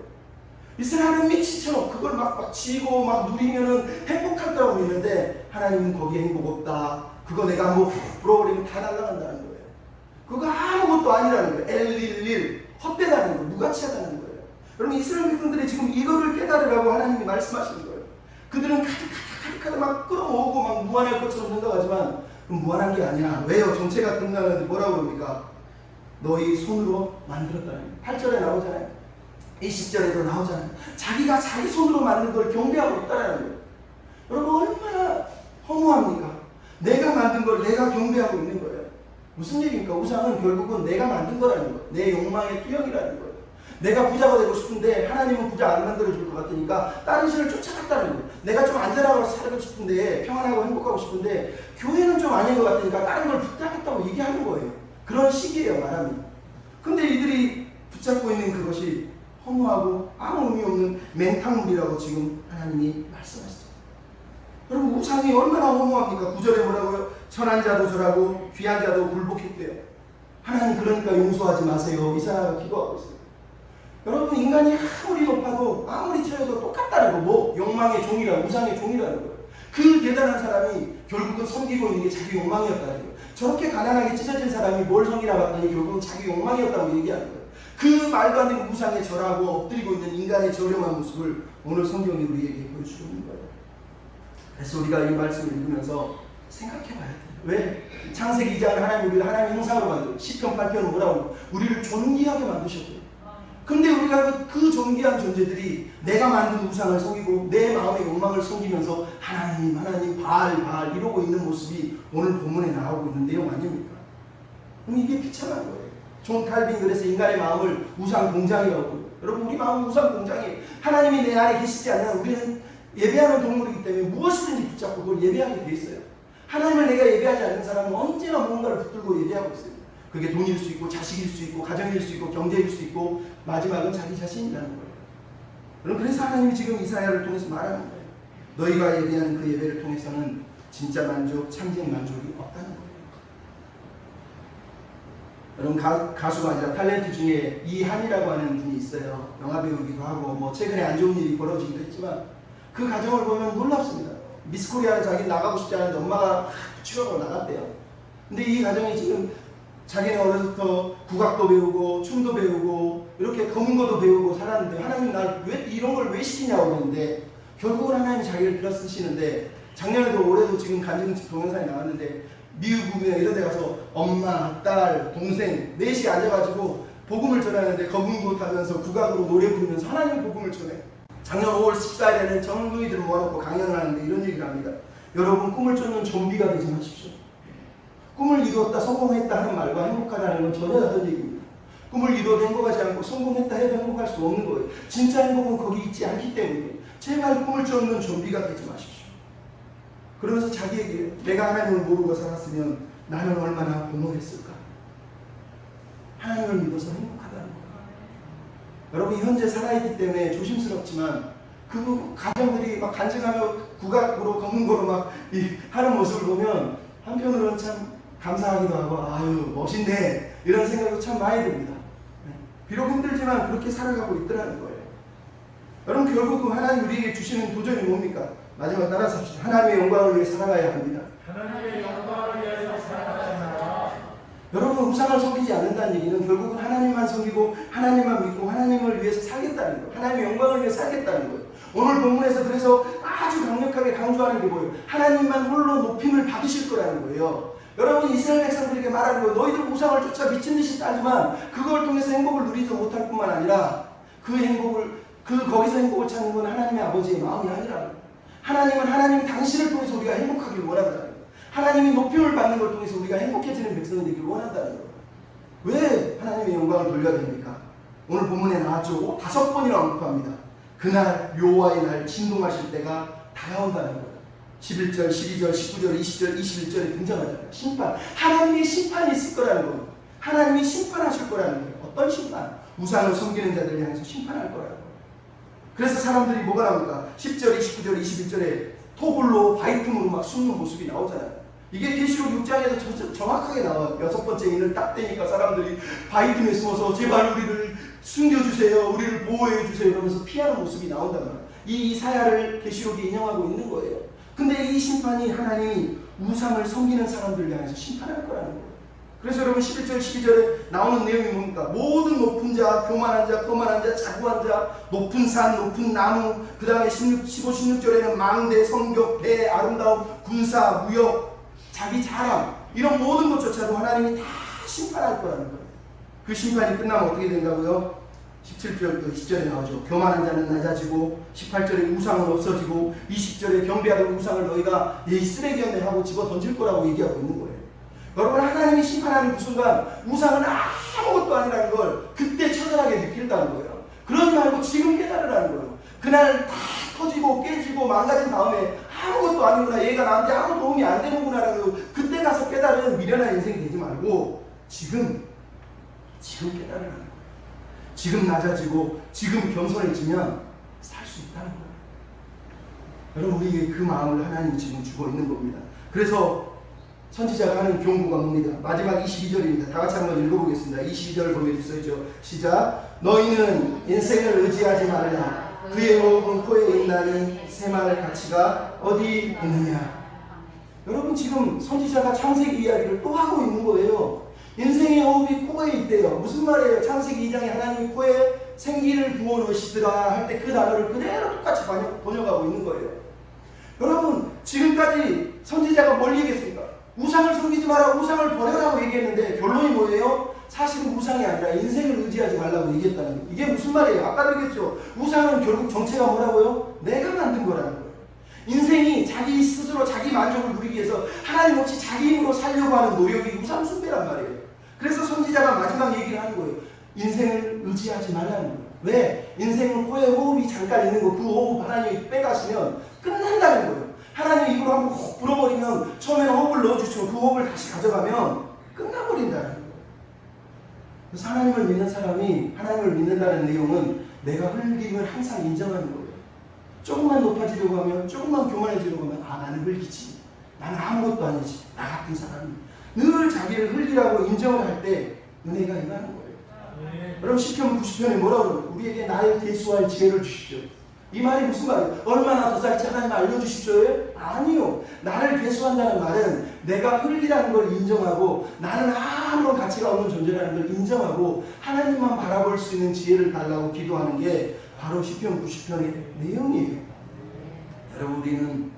이스라엘은 미치처럼 그걸 막 쥐고 막 누리면은 행복할 거라고 믿는데 하나님은 거기에 행복 없다. 그거 내가 뭐 불어버리면 다 날아간다는 거예요. 그거 아무것도 아니라는 거예요. 엘릴릴, 헛되다는 거예요. 무가치하다는 거예요. 여러분, 이스라엘 백성들이 지금 이거를 깨달으라고 하나님이 말씀하시는 거예요. 그들은 가득하다 막 끌어모으고 막 무한할 것처럼 생각하지만 무한한 게 아니야. 왜요? 정체가 끝나는데 뭐라고 그럽니까? 너희 손으로 만들었다는 거예요. 8절에 나오잖아요. 20절에도 나오잖아요. 자기가 자기 손으로 만든 걸 경배하고 있다는 거예요. 여러분, 얼마나 허무합니까? 내가 만든 걸 내가 경배하고 있는 거예요. 무슨 얘기입니까? 우상은 결국은 내가 만든 거라는 거예요. 내 욕망의 투영이라는 거예요. 내가 부자가 되고 싶은데 하나님은 부자 안 만들어줄 것 같으니까 다른 신을 쫓아갔다는 거예요. 내가 좀 안전하고 살고 싶은데, 평안하고 행복하고 싶은데 교회는 좀 아닌 것 같으니까 다른 걸 붙잡겠다고 얘기하는 거예요. 그런 식이에요, 말하면. 근데 이들이 붙잡고 있는 그것이 허무하고 아무 의미 없는 맹탕물이라고 지금 하나님이 말씀하시죠. 여러분, 우상이 얼마나 허무합니까? 9절에 뭐라고요? 천한 자도 절하고 귀한 자도 굴복했대요. 하나님, 그러니까 용서하지 마세요. 이사야가 기도하고 있어요. 여러분, 인간이 아무리 높아도 아무리 쳐도 똑같다는 거. 뭐? 욕망의 종이라, 우상의 종이라는 거예요. 그 대단한 사람이 결국은 섬기고 있는 게 자기 욕망이었다는 거예요. 저렇게 가난하게 찢어진 사람이 뭘 섬기나 봤더니 결국은 자기 욕망이었다고 얘기하는 거예요. 그 말도 안 되는 우상에 절하고 엎드리고 있는 인간의 저렴한 모습을 오늘 성경이 우리에게 보여주고 있는 거예요. 그래서 우리가 이 말씀을 읽으면서 생각해 봐야 돼요. 왜? 창세기 2장을 하나님 형상으로 만들고 시편 8편은 뭐라고? 우리를 존귀하게 만드셨고요. 근데 우리가 그 존귀한 존재들이 내가 만든 우상을 섬기고 내 마음의 욕망을 섬기면서 하나님 바알 이러고 있는 모습이 오늘 본문에 나오고 있는 내용 아닙니까? 그럼 이게 비참한 거예요. 존 칼빈 그래서 인간의 마음을 우상 공장이라고. 여러분, 우리 마음은 우상 공장이에요. 하나님이 내 안에 계시지 않으면 우리는 예배하는 동물이기 때문에 무엇이든지 붙잡고 그걸 예배하게 돼 있어요. 하나님을 내가 예배하지 않는 사람은 언제나 무언가를 붙들고 예배하고 있어요. 그게 돈일 수 있고 자식일 수 있고 가정일 수 있고 경제일 수 있고 마지막은 자기 자신이라는 거예요. 여러분, 그래서 하나님이 지금 이사야를 통해서 말하는 거예요. 너희가 예배하는 그 예배를 통해서는 진짜 만족, 참된 만족이 없다는 거예요. 여러분, 가수가 아니라 탤런트 중에 이한이라고 하는 분이 있어요. 영화배우기도 하고 뭐 최근에 안 좋은 일이 벌어지기도 했지만 그 가정을 보면 놀랍습니다. 미스코리아를 자기 나가고 싶지 않은데 엄마가 치료하고 나갔대요. 근데 이 가정이 지금 자기는 어려서부터 국악도 배우고 춤도 배우고 이렇게 검은거도 배우고 살았는데 하나님 날 왜 이런 걸 왜 시키냐고 그러는데 결국은 하나님이 자기를 빌어 쓰시는데 작년에도 올해도 지금 간증 동영상이 나왔는데 미국이나 이런 데 가서 엄마, 딸, 동생 넷이 앉아가지고 복음을 전하는데 검은고 타면서 국악으로 노래 부르면서 하나님의 복음을 전해. 작년 5월 14일에는 전국이들을 모아놓고 강연을 하는데 이런 얘기를 합니다. 여러분, 꿈을 쫓는 좀비가 되지 마십시오. 꿈을 이루었다, 성공했다 하는 말과 행복하다는 건 전혀 다른 얘기입니다. 꿈을 이루어도 행복하지 않고 성공했다 해도 행복할 수 없는 거예요. 진짜 행복은 거기 있지 않기 때문에 제발 꿈을 쫓는 좀비가 되지 마십시오. 그러면서 자기에게 내가 하나님을 모르고 살았으면 나는 얼마나 공허했을까. 하나님을 믿어서 행복하다는 거예요. 여러분 현재 살아있기 때문에 조심스럽지만 그 가정들이 막 간증하며 국악으로 검은고로 막 하는 모습을 보면 한편으로는 참 감사하기도 하고 아유 멋있네 이런 생각도 참 많이 듭니다. 비록 힘들지만 그렇게 살아가고 있더라는 거예요. 여러분 결국 하나님 우리에게 주시는 도전이 뭡니까? 마지막 따라서 합시다. 하나님의 영광을 위해 살아가야 합니다. 하나님의 영광을 위해서 살아가야. 여러분 우상을 섬기지 않는다는 얘기는 결국은 하나님만 섬기고 하나님만 믿고 하나님을 위해서 살겠다는 거예요. 하나님의 영광을 위해 살겠다는 거예요. 오늘 본문에서 그래서 아주 강력하게 강조하는 게 뭐예요? 하나님만 홀로 높임을 받으실 거라는 거예요. 여러분 이스라엘 백성들에게 말하는 거예요. 너희들 우상을 쫓아 미친 듯이 따지만 그걸 통해서 행복을 누리지 못할 뿐만 아니라 거기서 행복을 찾는 건 하나님의 아버지의 마음이 아니라 하나님은 하나님 당신을 통해서 우리가 행복하길 원한다는 거예요. 하나님이 높임을 받는 걸 통해서 우리가 행복해지는 백성이 되길 원한다는 거예요. 왜 하나님의 영광을 돌려야 됩니까? 오늘 본문에 나왔죠. 5번이나 언급합니다. 그날 여호와의 날 진동하실 때가 다가온다는 거예요. 11절, 12절, 19절, 20절, 21절에 등장하잖아요. 심판. 하나님의 심판이 있을 거라는 거예요. 하나님이 심판하실 거라는 거예요. 어떤 심판? 우상을 섬기는 자들을 향해서 심판할 거라는 거예요. 그래서 사람들이 뭐가 나옵니까? 10절, 29절, 21절에 토굴로 바위틈으로 막 숨는 모습이 나오잖아요. 이게 계시록 6장에서 정확하게 나와요. 6번째 인을 딱 떼니까 사람들이 바위틈에 숨어서 제발 우리를 숨겨주세요. 우리를 보호해주세요. 이러면서 피하는 모습이 나온단 말이에요. 이 이사야를 계시록이 인용하고 있는 거예요. 근데 이 심판이 하나님이 우상을 섬기는 사람들을 향해서 심판할 거라는 거예요. 그래서 여러분 11절 12절에 나오는 내용이 뭡니까? 모든 높은 자, 교만한 자, 거만한 자, 자고한 자, 높은 산, 높은 나무, 그 다음에 15, 16절에는 망대, 성벽, 배, 아름다움, 군사, 무역, 자기 자랑 이런 모든 것조차도 하나님이 다 심판할 거라는 거예요. 그 심판이 끝나면 어떻게 된다고요? 17절, 20절에 나오죠. 교만한 자는 낮아지고 18절에 우상은 없어지고 20절에 경배하던 우상을 너희가 이 쓰레기였네 하고 집어 던질 거라고 얘기하고 있는 거예요. 여러분 하나님이 심판하는 그 순간 우상은 아무것도 아니라는 걸 그때 처절하게 느낀다는 거예요. 그러지 말고 지금 깨달으라는 거예요. 그날 다 터지고 깨지고 망가진 다음에 아무것도 아니구나, 얘가 나한테 아무 도움이 안 되는구나라는 거 그때 가서 깨달은 미련한 인생이 되지 말고 지금 깨달으라는 거예요. 지금 낮아지고 지금 겸손해지면 살 수 있다는 거예요. 여러분 우리에게 그 마음을 하나님이 지금 주고 있는 겁니다. 그래서 선지자가 하는 경고가 뭡니다? 마지막 22절입니다. 다 같이 한번 읽어보겠습니다. 22절 보면 써있죠. 시작. 너희는 인생을 의지하지 말라. 그의 호흡은 코에 있나니 새말 가치가 어디 있느냐. 여러분 지금 선지자가 창세기 이야기를 또 하고 있는 거예요. 인생의 호흡이 코에 있대요. 무슨 말이에요? 창세기 2장에 하나님이 코에 생기를 부어넣으시더라 할 때 그 단어를 그대로 똑같이 번역하고 있는 거예요. 여러분 지금까지 선지자가 뭘 얘기했습니까? 우상을 섬기지 마라, 우상을 버려라고 얘기했는데 결론이 뭐예요? 사실은 우상이 아니라 인생을 의지하지 말라고 얘기했다는 거예요. 이게 무슨 말이에요? 아까도 얘기했죠. 우상은 결국 정체가 뭐라고요? 내가 만든 거라는 거예요. 인생이 자기 스스로 자기 만족을 누리기 위해서 하나님 없이 자기 힘으로 살려고 하는 노력이 우상 숭배란 말이에요. 그래서 선지자가 마지막 얘기를 하는 거예요. 인생을 의지하지 말라는 거예요. 왜? 인생은 코에 호흡이 잠깐 있는 거, 그 호흡 하나님이 빼가시면 끝난다는 거예요. 하나님 입으로 한번 훅 불어버리면 처음에는 호흡을 넣어주시고 그 호흡을 다시 가져가면 끝나버린다는 거예요. 그래서 하나님을 믿는 사람이 하나님을 믿는다는 내용은 내가 흘림을 항상 인정하는 거예요. 조금만 높아지려고 하면, 조금만 교만해지려고 하면 나는 흘리지, 나는 아무것도 아니지, 나 같은 사람이 늘 자기를 흘리라고 인정을 할 때 은혜가 임하는 거예요. 여러분 시편 90편에 뭐라고 그러요? 우리에게 나를 대수할 지혜를 주십시오. 이 말이 무슨 말이에요? 얼마나 더 살지 하나님 알려주십시오요? 아니요. 나를 대수한다는 말은 내가 흘리라는 걸 인정하고 나는 아무런 가치가 없는 존재라는 걸 인정하고 하나님만 바라볼 수 있는 지혜를 달라고 기도하는 게 바로 시편 90편의 내용이에요. 여러분 우리는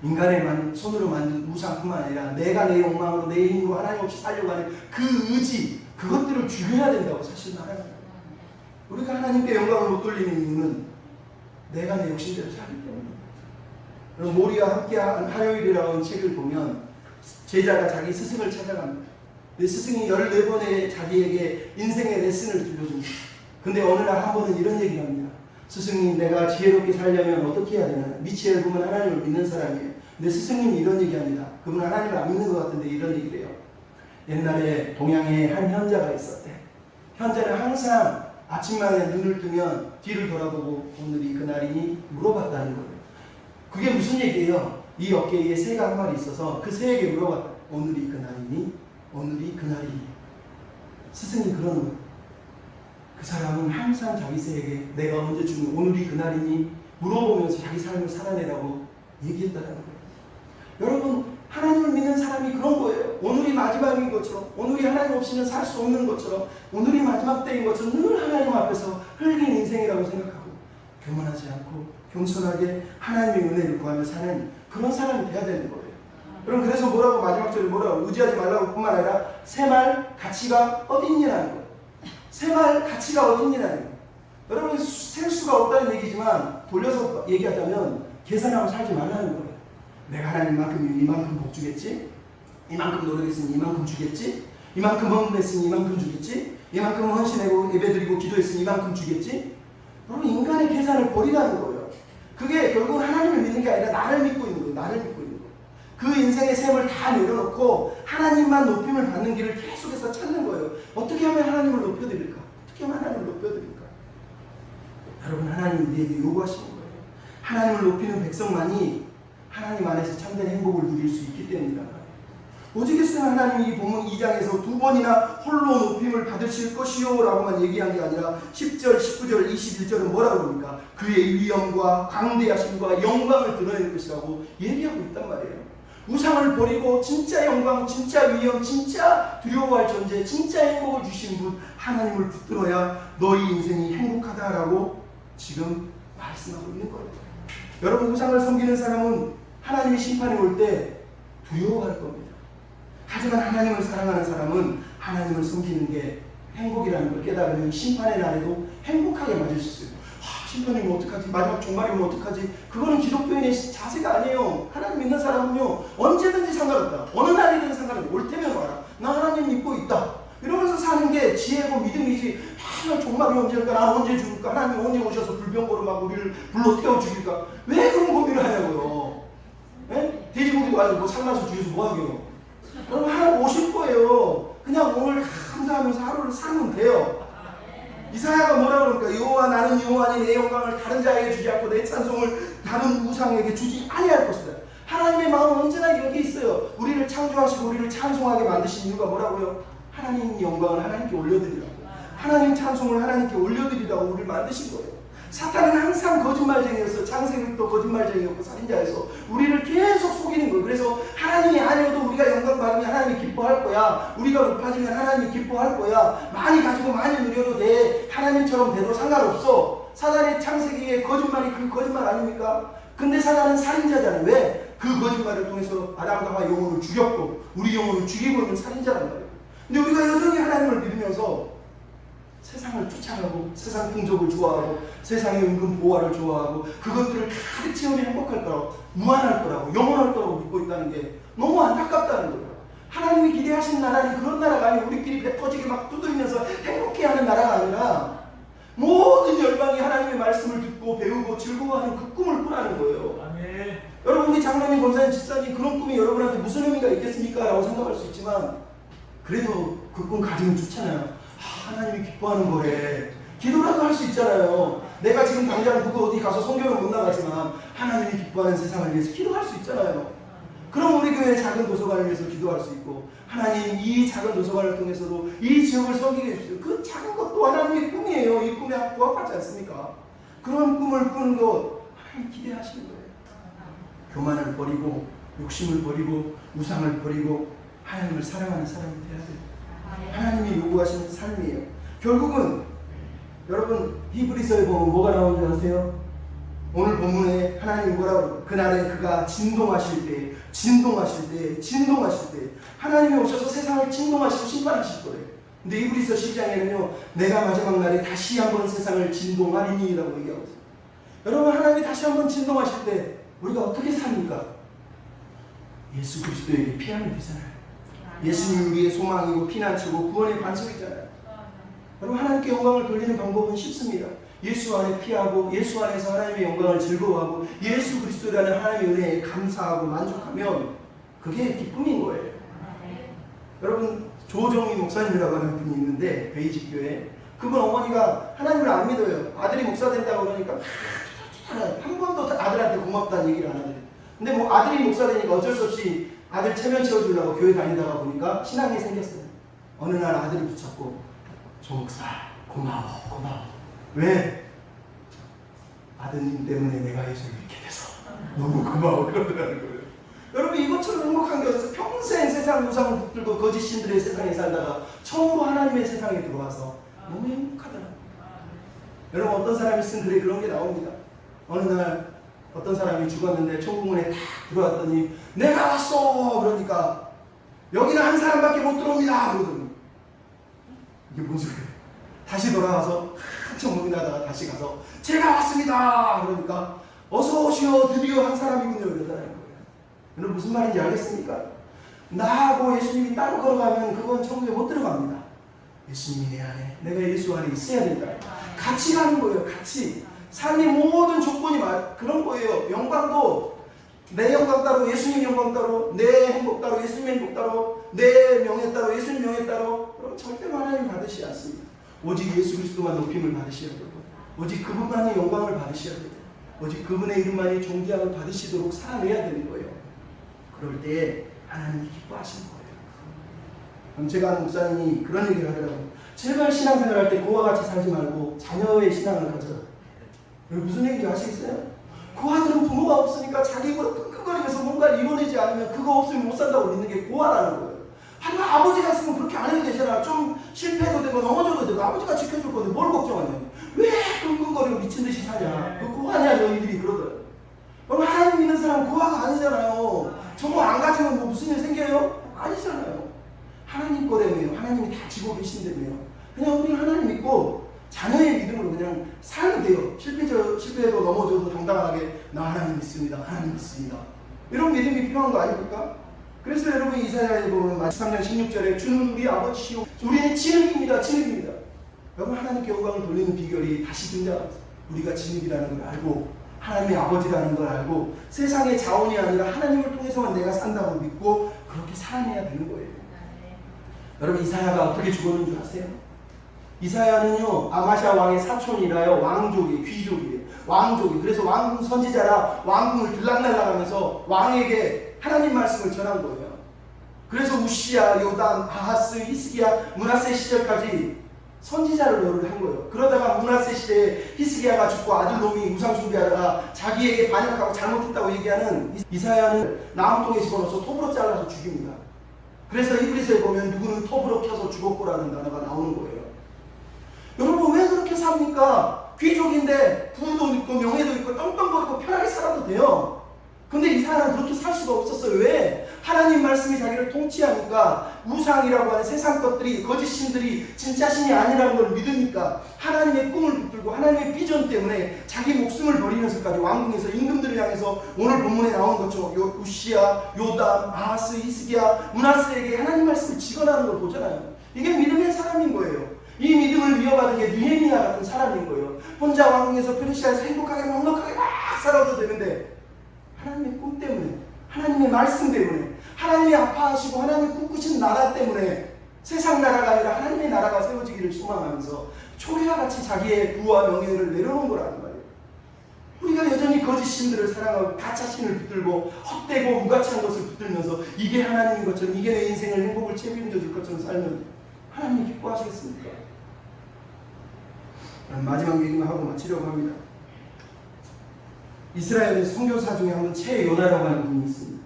인간의 손으로 만든 우상뿐만 아니라 내가 내 욕망으로 내 힘으로 하나님 없이 살려고 하는 그 의지, 그것들을 죽여야 된다고 사실 말하는 거예요. 우리가 하나님께 영광을 못 돌리는 이유는 내가 내 욕심대로 살기 때문입니다. 여러분 모리와 함께한 화요일이라는 책을 보면 제자가 자기 스승을 찾아갑니다. 그 스승이 14번의 자기에게 인생의 레슨을 들려줍니다. 근데 어느 날 한 번은 이런 얘기를 합니다. 스승님, 내가 지혜롭게 살려면 어떻게 해야 되나? 미치엘 보면 하나님을 믿는 사람이에요. 근데 스승님이 이런 얘기합니다. 그분은 하나님을 안 믿는 것 같은데 이런 얘기를 해요. 옛날에 동양에 한 현자가 있었대. 현자는 항상 아침만에 눈을 뜨면 뒤를 돌아보고 오늘이 그날이니 물어봤다는 거예요. 그게 무슨 얘기예요? 이 어깨에 새가 한 마리 있어서 그 새에게 물어봤다. 오늘이 그날이니? 오늘이 그날이니? 스승이 그러는 거예요. 그 사람은 항상 자기 새에게 내가 언제 죽는 오늘이 그날이니? 물어보면서 자기 삶을 살아내라고 얘기했다는 거예요. 여러분, 하나님을 믿는 사람이 그런 거예요. 오늘이 마지막인 것처럼, 오늘이 하나님 없이는 살 수 없는 것처럼, 오늘이 마지막 때인 것처럼 늘 하나님 앞에서 흘린 인생이라고 생각하고 교만하지 않고 겸손하게 하나님의 은혜를 구하며 사는 그런 사람이 돼야 되는 거예요. 그럼 그래서 뭐라고 마지막 절에 뭐라고 의지하지 말라고 뿐만 아니라 새말 가치가 어딨냐는 거예요. 새말 가치가 어딨냐는 거예요. 여러분, 셀 수가 없다는 얘기지만 돌려서 얘기하자면 계산하고 살지 말라는 거예요. 내가 하나님만큼 이만큼 복 주겠지? 이만큼 노력했으니 이만큼 주겠지? 이만큼 헌금했으니 이만큼 주겠지? 이만큼 헌신하고 예배드리고 기도했으니 이만큼 주겠지? 여러분, 인간의 계산을 버리라는 거예요. 그게 결국은 하나님을 믿는 게 아니라 나를 믿고 있는 거예요. 나를 믿고 있는 거예요. 그 인생의 셈을 다 내려놓고 하나님만 높임을 받는 길을 계속해서 찾는 거예요. 어떻게 하면 하나님을 높여드릴까? 어떻게 하면 하나님을 높여드릴까? 여러분, 하나님이 우리에게 요구하시는 거예요. 하나님을 높이는 백성만이 하나님 안에서 참된 행복을 누릴 수 있기 때문이란 말이에요. 오직했으면 하나님이 이 본문 2장에서 두 번이나 홀로 높임을 받으실 것이요 라고만 얘기한 게 아니라 10절, 19절, 21절은 뭐라고 그럽니까? 그의 위엄과 광대하심과 영광을 드러낼 것이라고 얘기하고 있단 말이에요. 우상을 버리고 진짜 영광, 진짜 위엄, 진짜 두려워할 존재, 진짜 행복을 주신 분 하나님을 붙들어야 너희 인생이 행복하다라고 지금 말씀하고 있는 거예요. 여러분, 우상을 섬기는 사람은 하나님의 심판이 올 때 두려워할 겁니다. 하지만 하나님을 사랑하는 사람은 하나님을 섬기는 게 행복이라는 걸 깨달으면 심판의 날에도 행복하게 맞을 수 있어요. 심판이면 어떡하지? 마지막 종말이면 어떡하지? 그거는 기독교인의 자세가 아니에요. 하나님 믿는 사람은요, 언제든지 상관없다. 어느 날이든 상관없다. 올 테면 와라. 나 하나님 믿고 있다. 이러면서 사는 게 지혜고 믿음이지. 종말이 언제 올까? 난 언제 죽을까? 하나님 언제 오셔서 불병거로 막 우리를 불러 태워 죽일까? 왜 그런 고민을 하냐고요. 네? 돼지고기도 아니고 뭐 살라서 주셔서 뭐 하게요? 여러분, 하나님 오실 거예요. 그냥 오늘 감사하면서 하루를 살면 돼요. 이사야가 뭐라고 그러니까 여호와 나는 여호와니 내 영광을 다른 자에게 주지 않고 내 찬송을 다른 우상에게 주지 아니할 것이다. 하나님의 마음은 언제나 여기 있어요. 우리를 창조하시고 우리를 찬송하게 만드신 이유가 뭐라고요? 하나님 영광을 하나님께 올려드리라고, 하나님 찬송을 하나님께 올려드리라고 우리를 만드신 거예요. 사탄은 항상 거짓말쟁이였어. 창세기부터 거짓말쟁이였고 살인자였어. 우리를 계속 속이는 거예요. 그래서 하나님이 아니어도 우리가 영광 받으면 하나님이 기뻐할 거야. 우리가 높아지면 하나님이 기뻐할 거야. 많이 가지고 많이 누려도 돼. 하나님처럼 돼도 상관없어. 사단의 창세기의 거짓말이 그 거짓말 아닙니까? 근데 사단은 살인자잖아요. 왜? 그 거짓말을 통해서 아담과 하와 영혼을 죽였고 우리 영혼을 죽이고 있는 살인자란 말이에요. 근데 우리가 여전히 하나님을 믿으면서 세상을 쫓아가고 세상 풍족을 좋아하고 세상의 은근 보화를 좋아하고 그것들을 가득 채우면 행복할 거라고, 무한할 거라고, 영원할 거라고 믿고 있다는 게 너무 안타깝다는 거예요. 하나님이 기대하신 나라는 그런 나라가 아니고 우리끼리 배 터지게 막 두드리면서 행복해하는 나라가 아니라 모든 열방이 하나님의 말씀을 듣고 배우고 즐거워하는 그 꿈을 꾸라는 거예요. 아멘. 여러분, 우리 장로님, 권사님, 집사님 그런 꿈이 여러분한테 무슨 의미가 있겠습니까? 라고 생각할 수 있지만 그래도 그 꿈 가지면 좋잖아요. 하나님이 기뻐하는 거래. 기도라도 할 수 있잖아요. 내가 지금 당장 누구 어디 가서 성경을 못 나가지만 하나님이 기뻐하는 세상을 위해서 기도할 수 있잖아요. 그럼 우리 교회의 작은 도서관을 위해서 기도할 수 있고, 하나님 이 작은 도서관을 통해서도 이 지역을 섬기게 해주세요. 그 작은 것도 하나님의 꿈이에요. 이 꿈에 부합하지 않습니까? 그런 꿈을 꾸는 것 하나님 기대하시는 거예요. 교만을 버리고 욕심을 버리고 우상을 버리고 하나님을 사랑하는 사람이 돼야 돼요. 하나님이 요구하시는 삶이에요. 결국은 여러분, 히브리서에 보면 뭐가 나오는지 아세요? 오늘 본문에 하나님이 뭐라고, 그날에 그가 진동하실 때 하나님이 오셔서 세상을 진동하시고 심판하실 거예요. 근데 히브리서 10장에는요 내가 마지막 날에 다시 한번 세상을 진동하리니 라고 얘기하고 있어요. 여러분, 하나님이 다시 한번 진동하실 때 우리가 어떻게 삽니까? 예수 그리스도에게 피하면 되잖아요. 예수님이 우리의 소망이고 피난처고 구원의 반석이잖아요. 여러분, 하나님께 영광을 돌리는 방법은 쉽습니다. 예수 안에 피하고 예수 안에서 하나님의 영광을 즐거워하고 예수 그리스도라는 하나님의 은혜에 감사하고 만족하면 그게 기쁨인 거예요. 여러분, 조정희 목사님이라고 하는 분이 있는데 베이직 교회 그분 어머니가 하나님을 안 믿어요. 아들이 목사 된다고 그러니까 한 번도 아들한테 고맙다는 얘기를 안 하더래요. 근데 뭐 아들이 목사 되니까 어쩔 수 없이 아들 체면 채워주려고 교회 다니다가 보니까 신앙이 생겼어요. 어느 날 아들을 붙잡고 조 목사 고마워. 왜? 아드님 때문에 내가 예수를 믿게 돼서 너무 고마워 그러더라는 거예요. 여러분 이것처럼 행복한 게 없어요. 평생 세상 우상을 붙들고 거짓 신들의 세상에 살다가 처음으로 하나님의 세상에 들어와서 너무 행복하더라고요. 여러분 어떤 사람이 쓴 글에 그런 게 나옵니다. 어느 날 어떤 사람이 죽었는데 천국문에 딱 들어왔더니 내가 왔어 그러니까 여기는 한 사람밖에 못 들어옵니다 그러더니 이게 뭔 소리예요? 다시 돌아와서 한참 고민하다가 다시 가서 제가 왔습니다 그러니까 어서 오시오 드디어 한 사람이군요 이러더라는 거예요. 여러분 무슨 말인지 알겠습니까? 나하고 예수님이 따로 걸어가면 그건 천국에 못 들어갑니다. 예수님이 내 안에 내가 예수 안에 있어야 된다. 같이 가는 거예요. 같이 삶의 모든 조건이 그런 거예요. 영광도 내 영광 따로 예수님 영광 따로 내 행복 따로 예수님 행복 따로 내 명예 따로 예수님 명예 따로 그럼 절대로 하나님 받으시지 않습니다. 오직 예수 그리스도만 높임을 받으셔야 되고 오직 그분만의 영광을 받으셔야 되고 오직 그분의 이름만이 존귀함을 받으시도록 살아내야 되는 거예요. 그럴 때 하나님이 기뻐하시는 거예요. 그럼 제가 아는 목사님이 그런 얘기를 하더라고요. 제발 신앙생활 할 때 그와 같이 살지 말고 자녀의 신앙을 가져. 무슨 얘기 아시겠어요? 그 아들은 부모가 없으니까 자기 입으로 끙끙거리면서 뭔가를 이뤄내지 않으면 그거 없으면 못 산다고 믿는 게 고아라는 거예요. 하지만 아버지가 있으면 그렇게 안 해도 되잖아. 좀 실패해도 되고 넘어져도 되고 아버지가 지켜줄 건데 뭘 걱정하냐. 왜 끙끙거리고 미친 듯이 사냐. 그 고아냐 너희들이 그러더라고요. 그럼 하나님 믿는 사람은 고아가 아니잖아요. 저거 안 가지면 뭐 무슨 일 생겨요? 아니잖아요. 하나님 거라며요. 하나님이 다 지고 계신다며요. 그냥 우리 하나님 믿고 자녀의 믿음으로 그냥 살면 돼요. 실패해도 넘어져도 당당하게 나 하나님 믿습니다. 하나님 믿습니다. 이런 믿음이 필요한 거 아닙니까? 그래서 여러분 이사야에 보면 13장 16절에 주는 우리 아버지시오. 우리는 진흙입니다. 진흙입니다. 여러분 하나님께 영광을 돌리는 비결이 다시 등장합니다. 우리가 진흙이라는 걸 알고 하나님의 아버지라는 걸 알고 세상의 자원이 아니라 하나님을 통해서만 내가 산다고 믿고 그렇게 살아내야 되는 거예요. 여러분 이사야가 어떻게 죽었는 줄 아세요? 이사야는요 아마샤 왕의 사촌이라요 왕족이에요. 귀족이에요. 왕족이. 그래서 왕궁 선지자라 왕궁을 들락날락하면서 왕에게 하나님 말씀을 전한 거예요. 그래서 우시야, 요담, 아하스, 히스기야, 므낫세 시절까지 선지자를 노릇을 한 거예요. 그러다가 므낫세 시대에 히스기야가 죽고 아들놈이 우상 숭배하다가 자기에게 반역하고 잘못했다고 얘기하는 이사야는 나무통에 집어넣어서 톱으로 잘라서 죽입니다. 그래서 히브리서에 보면 누구는 톱으로 켜서 죽었고라는 단어가 나오는 거예요. 여러분 왜 그렇게 삽니까? 귀족인데 부도 있고 명예도 있고 떵떵거리고 편하게 살아도 돼요. 근데 이사야는 그렇게 살 수가 없었어요. 왜? 하나님 말씀이 자기를 통치하니까 우상이라고 하는 세상 것들이 거짓 신들이 진짜 신이 아니라는 걸 믿으니까 하나님의 꿈을 붙들고 하나님의 비전 때문에 자기 목숨을 버리면서까지 왕궁에서 임금들을 향해서 오늘 본문에 나오는 것처럼 우시야, 요담, 아하스, 히스기야, 므낫세에게 하나님 말씀을 직언하는 걸 보잖아요. 이게 믿음의 사람인 거예요. 이 믿음을 이어받은 게 느헤미야 같은 사람인 거예요. 혼자 왕궁에서 페르시아에서 행복하게 넉넉하게 막 살아도 되는데 하나님의 꿈 때문에 하나님의 말씀 때문에 하나님이 아파하시고 하나님이 꿈꾸신 나라 때문에 세상 나라가 아니라 하나님의 나라가 세워지기를 소망하면서 초리와 같이 자기의 부와 명예를 내려놓은 거라는 말이에요. 우리가 여전히 거짓 신들을 사랑하고 가짜 신을 붙들고 헛되고 무가치한 것을 붙들면서 이게 하나님인 것처럼 이게 내 인생을 행복을 책임져 줄 것처럼 살면 하나님이 기뻐하시겠습니까? 마지막 얘기만 하고 마치려고 합니다. 이스라엘의 선교사 중에 한 분 최요나라고 하는 분이 있습니다.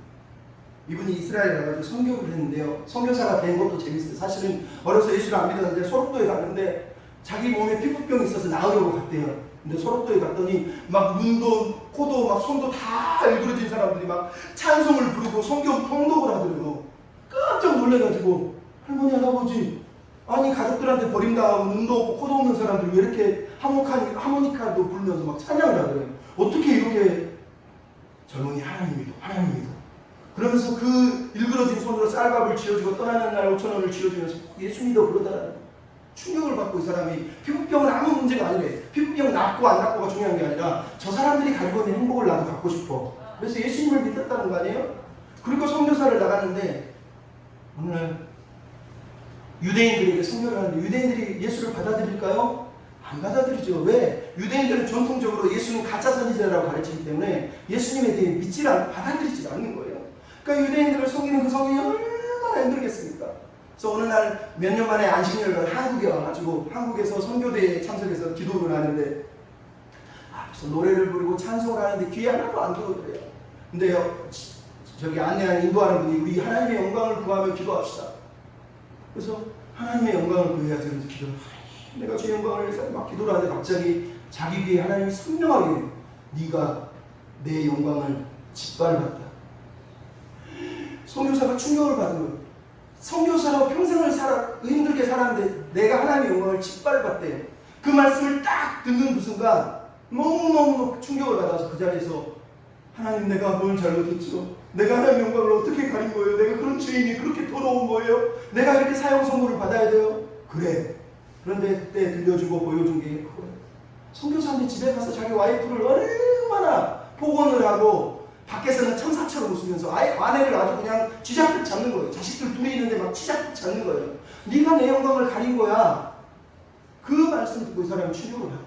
이분이 이스라엘에 가가지고 선교를 했는데요. 선교사가 된 것도 재밌어요. 사실은 어려서 예수를 안 믿었는데 소록도에 갔는데 자기 몸에 피부병이 있어서 나으려고 갔대요. 근데 소록도에 갔더니 막 눈도 코도 막 손도 다 일그러진 사람들이 막 찬송을 부르고 성경 통독을 하더래요. 깜짝 놀래가지고 할머니 할아버지 아니 가족들한테 버림당하고 눈도 없고 코도 없는 사람들이 왜 이렇게 하모니카도 불면서 막 찬양을 하더래요. 어떻게 이렇게 젊은이 하나님이도 그러면서 그 일그러진 손으로 쌀밥을 쥐어주고 떠나는 날 5,000원을 쥐어주면서 예수 믿어 그러더라고요. 충격을 받고 이 사람이 피부병은 아무 문제가 아니래. 피부병 낫고 안 낫고가 중요한 게 아니라 저 사람들이 가지고 있는 행복을 나도 갖고 싶어. 그래서 예수님을 믿었다는 거 아니에요? 그리고 선교사를 나갔는데 어느 날 유대인들에게 선교를 하는데 유대인들이 예수를 받아들일까요? 안 받아들이죠. 왜? 유대인들은 전통적으로 예수는 가짜 선지자라고 가르치기 때문에 예수님에 대해 믿지 않고 받아들이지 않는 거예요. 그러니까 유대인들을 속이는 그 성인이 얼마나 힘들겠습니까? 그래서 어느 날 몇 년 만에 안식일날 한국에 와가지고 한국에서 선교대에 참석해서 기도를 하는데 앞에서 노래를 부르고 찬송을 하는데 귀에 하나도 안 들어오더래요. 근데요, 저기 안내하는 인도하는 분이 우리 하나님의 영광을 구하며 기도합시다. 그래서 하나님의 영광을 구해야지. 그래서 기도를 내가 주의 영광을 위해서 막 기도를 하는데 갑자기 자기 귀에 하나님이 선명하게 네가 내 영광을 짓밟았다. 선교사가 충격을 받은 거예요. 선교사로 평생을 힘들게 살았는데 내가 하나님의 영광을 짓밟았대요. 그 말씀을 딱 듣는 그 순간 너무너무 충격을 받아서 그 자리에서 하나님 내가 뭘 잘못했죠? 내가 하나님의 영광을 어떻게 가린 거예요? 내가 그런 죄인이 그렇게 더러운 거예요? 내가 이렇게 사형 선고를 받아야 돼요? 그래. 그런데 그때 들려주고 보여준 게 그거예요. 선교사님이 집에 가서 자기 와이프를 얼마나 폭언을 하고 밖에서는 천사처럼 웃으면서 아내를 아주 그냥 쥐잡듯 잡는 거예요. 자식들 둘이 있는데 막 쥐잡듯 잡는 거예요. 네가 내 영광을 가린 거야. 그 말씀 듣고 이 사람이 충격을 받아요.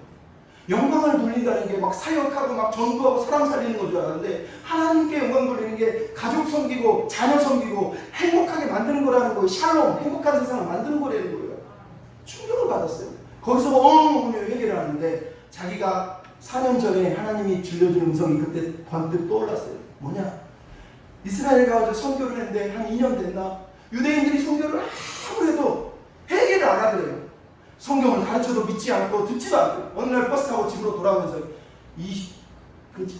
영광을 돌린다는 게 막 사역하고 막 전도하고 사람 살리는 건 줄 알았는데 하나님께 영광 돌리는 게 가족 섬기고 자녀 섬기고 행복하게 만드는 거라는 거예요. 샬롬, 행복한 세상을 만드는 거라는 거예요. 충격을 받았어요. 거기서 엉엉 회개를 하는데 자기가 4년 전에 하나님이 들려준 음성이 그때 번뜩 떠올랐어요. 뭐냐? 이스라엘 가서 선교를 했는데 한 2년 됐나? 유대인들이 선교를 아무래도 회개를 안 하더래요. 성경을 가르쳐도 믿지 않고 듣지도 않고 어느 날 버스 타고 집으로 돌아오면서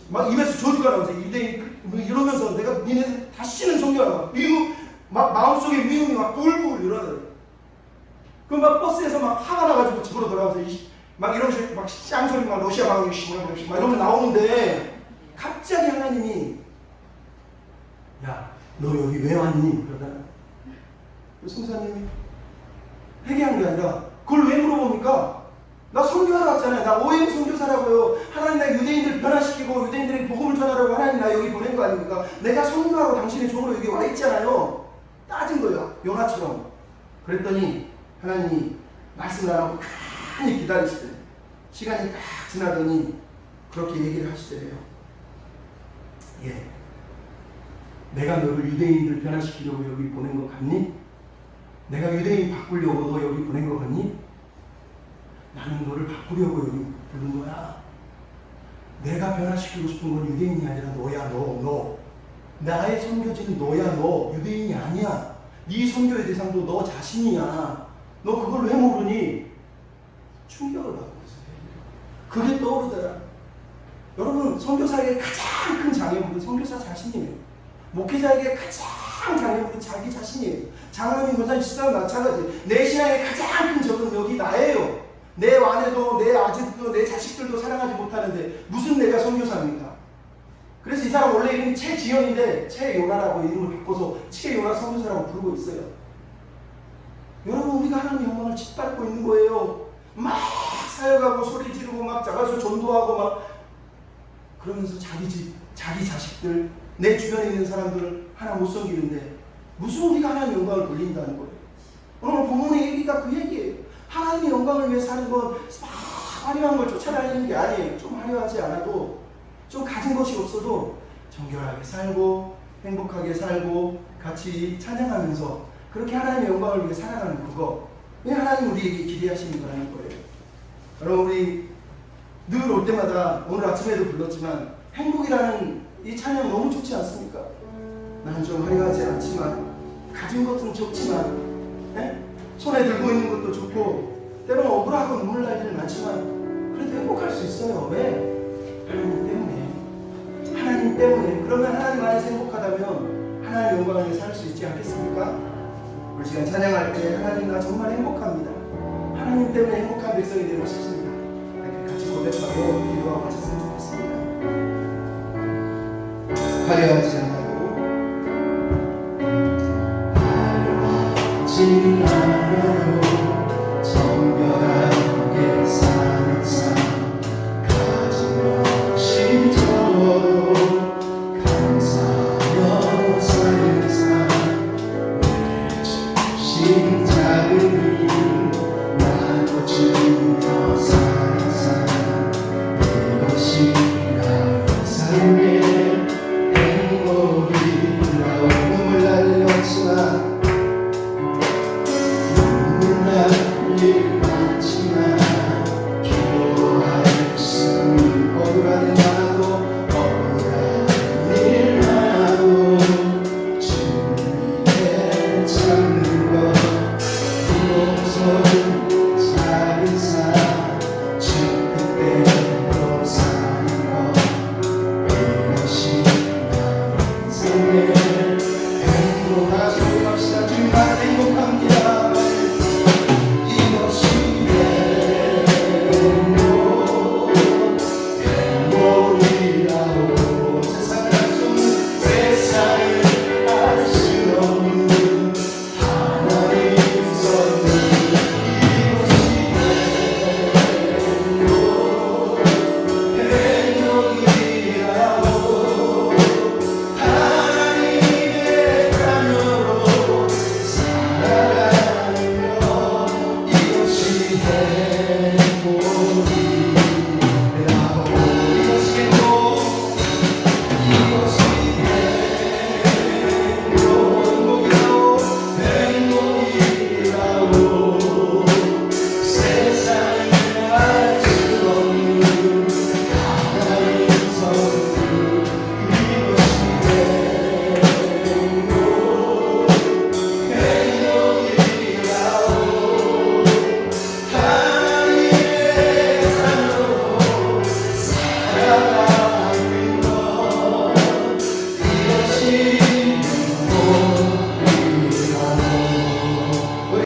막 입에서 저주가 나오면서 유대인 이러면서 내가 니네들 다시는 성경을 막 마음속에 미움이 막 불불 일어나더래요. 그럼 막 버스에서 막 화가 나가지고 집으로 돌아오면서 막 이런 식으로 막 쌍소리 막 러시아 방언이 막 이런 거 나오는데 갑자기 하나님이 야 너 여기 왜 왔니? 그러다가 성사님이 회개한 게 아니라 그걸 왜 물어봅니까? 나 선교하러 왔잖아요. 나 오행 선교사라고요. 하나님 나 유대인들 변화시키고 유대인들에게 복음을 전하라고 하나님 나 여기 보낸 거 아닙니까? 내가 선교하고 당신의 종으로 여기 와 있잖아요. 따진 거예요. 요나처럼. 그랬더니 하나님이 말씀을 안 하고 가만히 기다리시더래요. 시간이 딱 지나더니 그렇게 얘기를 하시더래요. 예. 내가 너를 유대인들 변화시키려고 여기 보낸 거 같니? 내가 유대인 바꾸려고 너 여기 보낸 거 같니? 나는 너를 바꾸려고 여기 부른 거야. 내가 변화시키고 싶은 건 유대인이 아니라 너야. 너. 나의 선교지는 너야. 너. 유대인이 아니야. 네 선교의 대상도 너 자신이야. 너 그걸 왜 모르니? 충격을 받고 있어요. 그게 떠오르더라. 여러분, 선교사에게 가장 큰 장애물은 선교사 자신이에요. 목회자에게 가장 장애물은 자기 자신이에요. 장로님, 권사님, 집사람 마찬가지. 내 신앙의 가장 큰 적은 여기 나예요. 내 아내도 내 아들도 내 자식들도 사랑하지 못하는데 무슨 내가 선교사입니까? 그래서 이 사람 원래 이름이 최지현인데 최요나라고 이름을 바꿔서 최요나 선교사라고 부르고 있어요. 여러분, 우리가 하나님의 영광을 짓밟고 있는 거예요. 막 사역하고 소리 지르고 막 자가서 전도하고 막 그러면서 자기 집, 자기 자식들, 내 주변에 있는 사람들을 하나 못 섬기는데 무슨 우리가 하나님의 영광을 돌린다는 거예요. 오늘 본문의 얘기가 그 얘기예요. 하나님의 영광을 위해 사는 건 화려한 걸 쫓아다니는 게 아니에요. 좀 화려하지 않아도 좀 가진 것이 없어도 정결하게 살고 행복하게 살고 같이 찬양하면서 그렇게 하나님의 영광을 위해 살아가는 그거, 왜 하나님 우리에게 기대하시는 거라는 거예요. 여러분, 우리 늘 올 때마다 오늘 아침에도 불렀지만 행복이라는 이 찬양 너무 좋지 않습니까? 나는 좀 화려하지 않지만 가진 것은 좋지만 손에 들고 있는 것도 좋고 때로는 억울하고 눈물 날 일은 많지만 그래도 행복할 수 있어요. 왜? 하나님 때문에. 그러면 하나님 안에서 행복하다면 하나님의 영광을 위해 살 수 있지 않겠습니까? 우리 시간 찬양할 때 하나님 나 정말 행복합니다. 하나님 때문에 행복한 백성이 되고 싶습니다. 이렇게 같이 고백하고 기도하고 하셨으면 좋겠습니다. 화려하지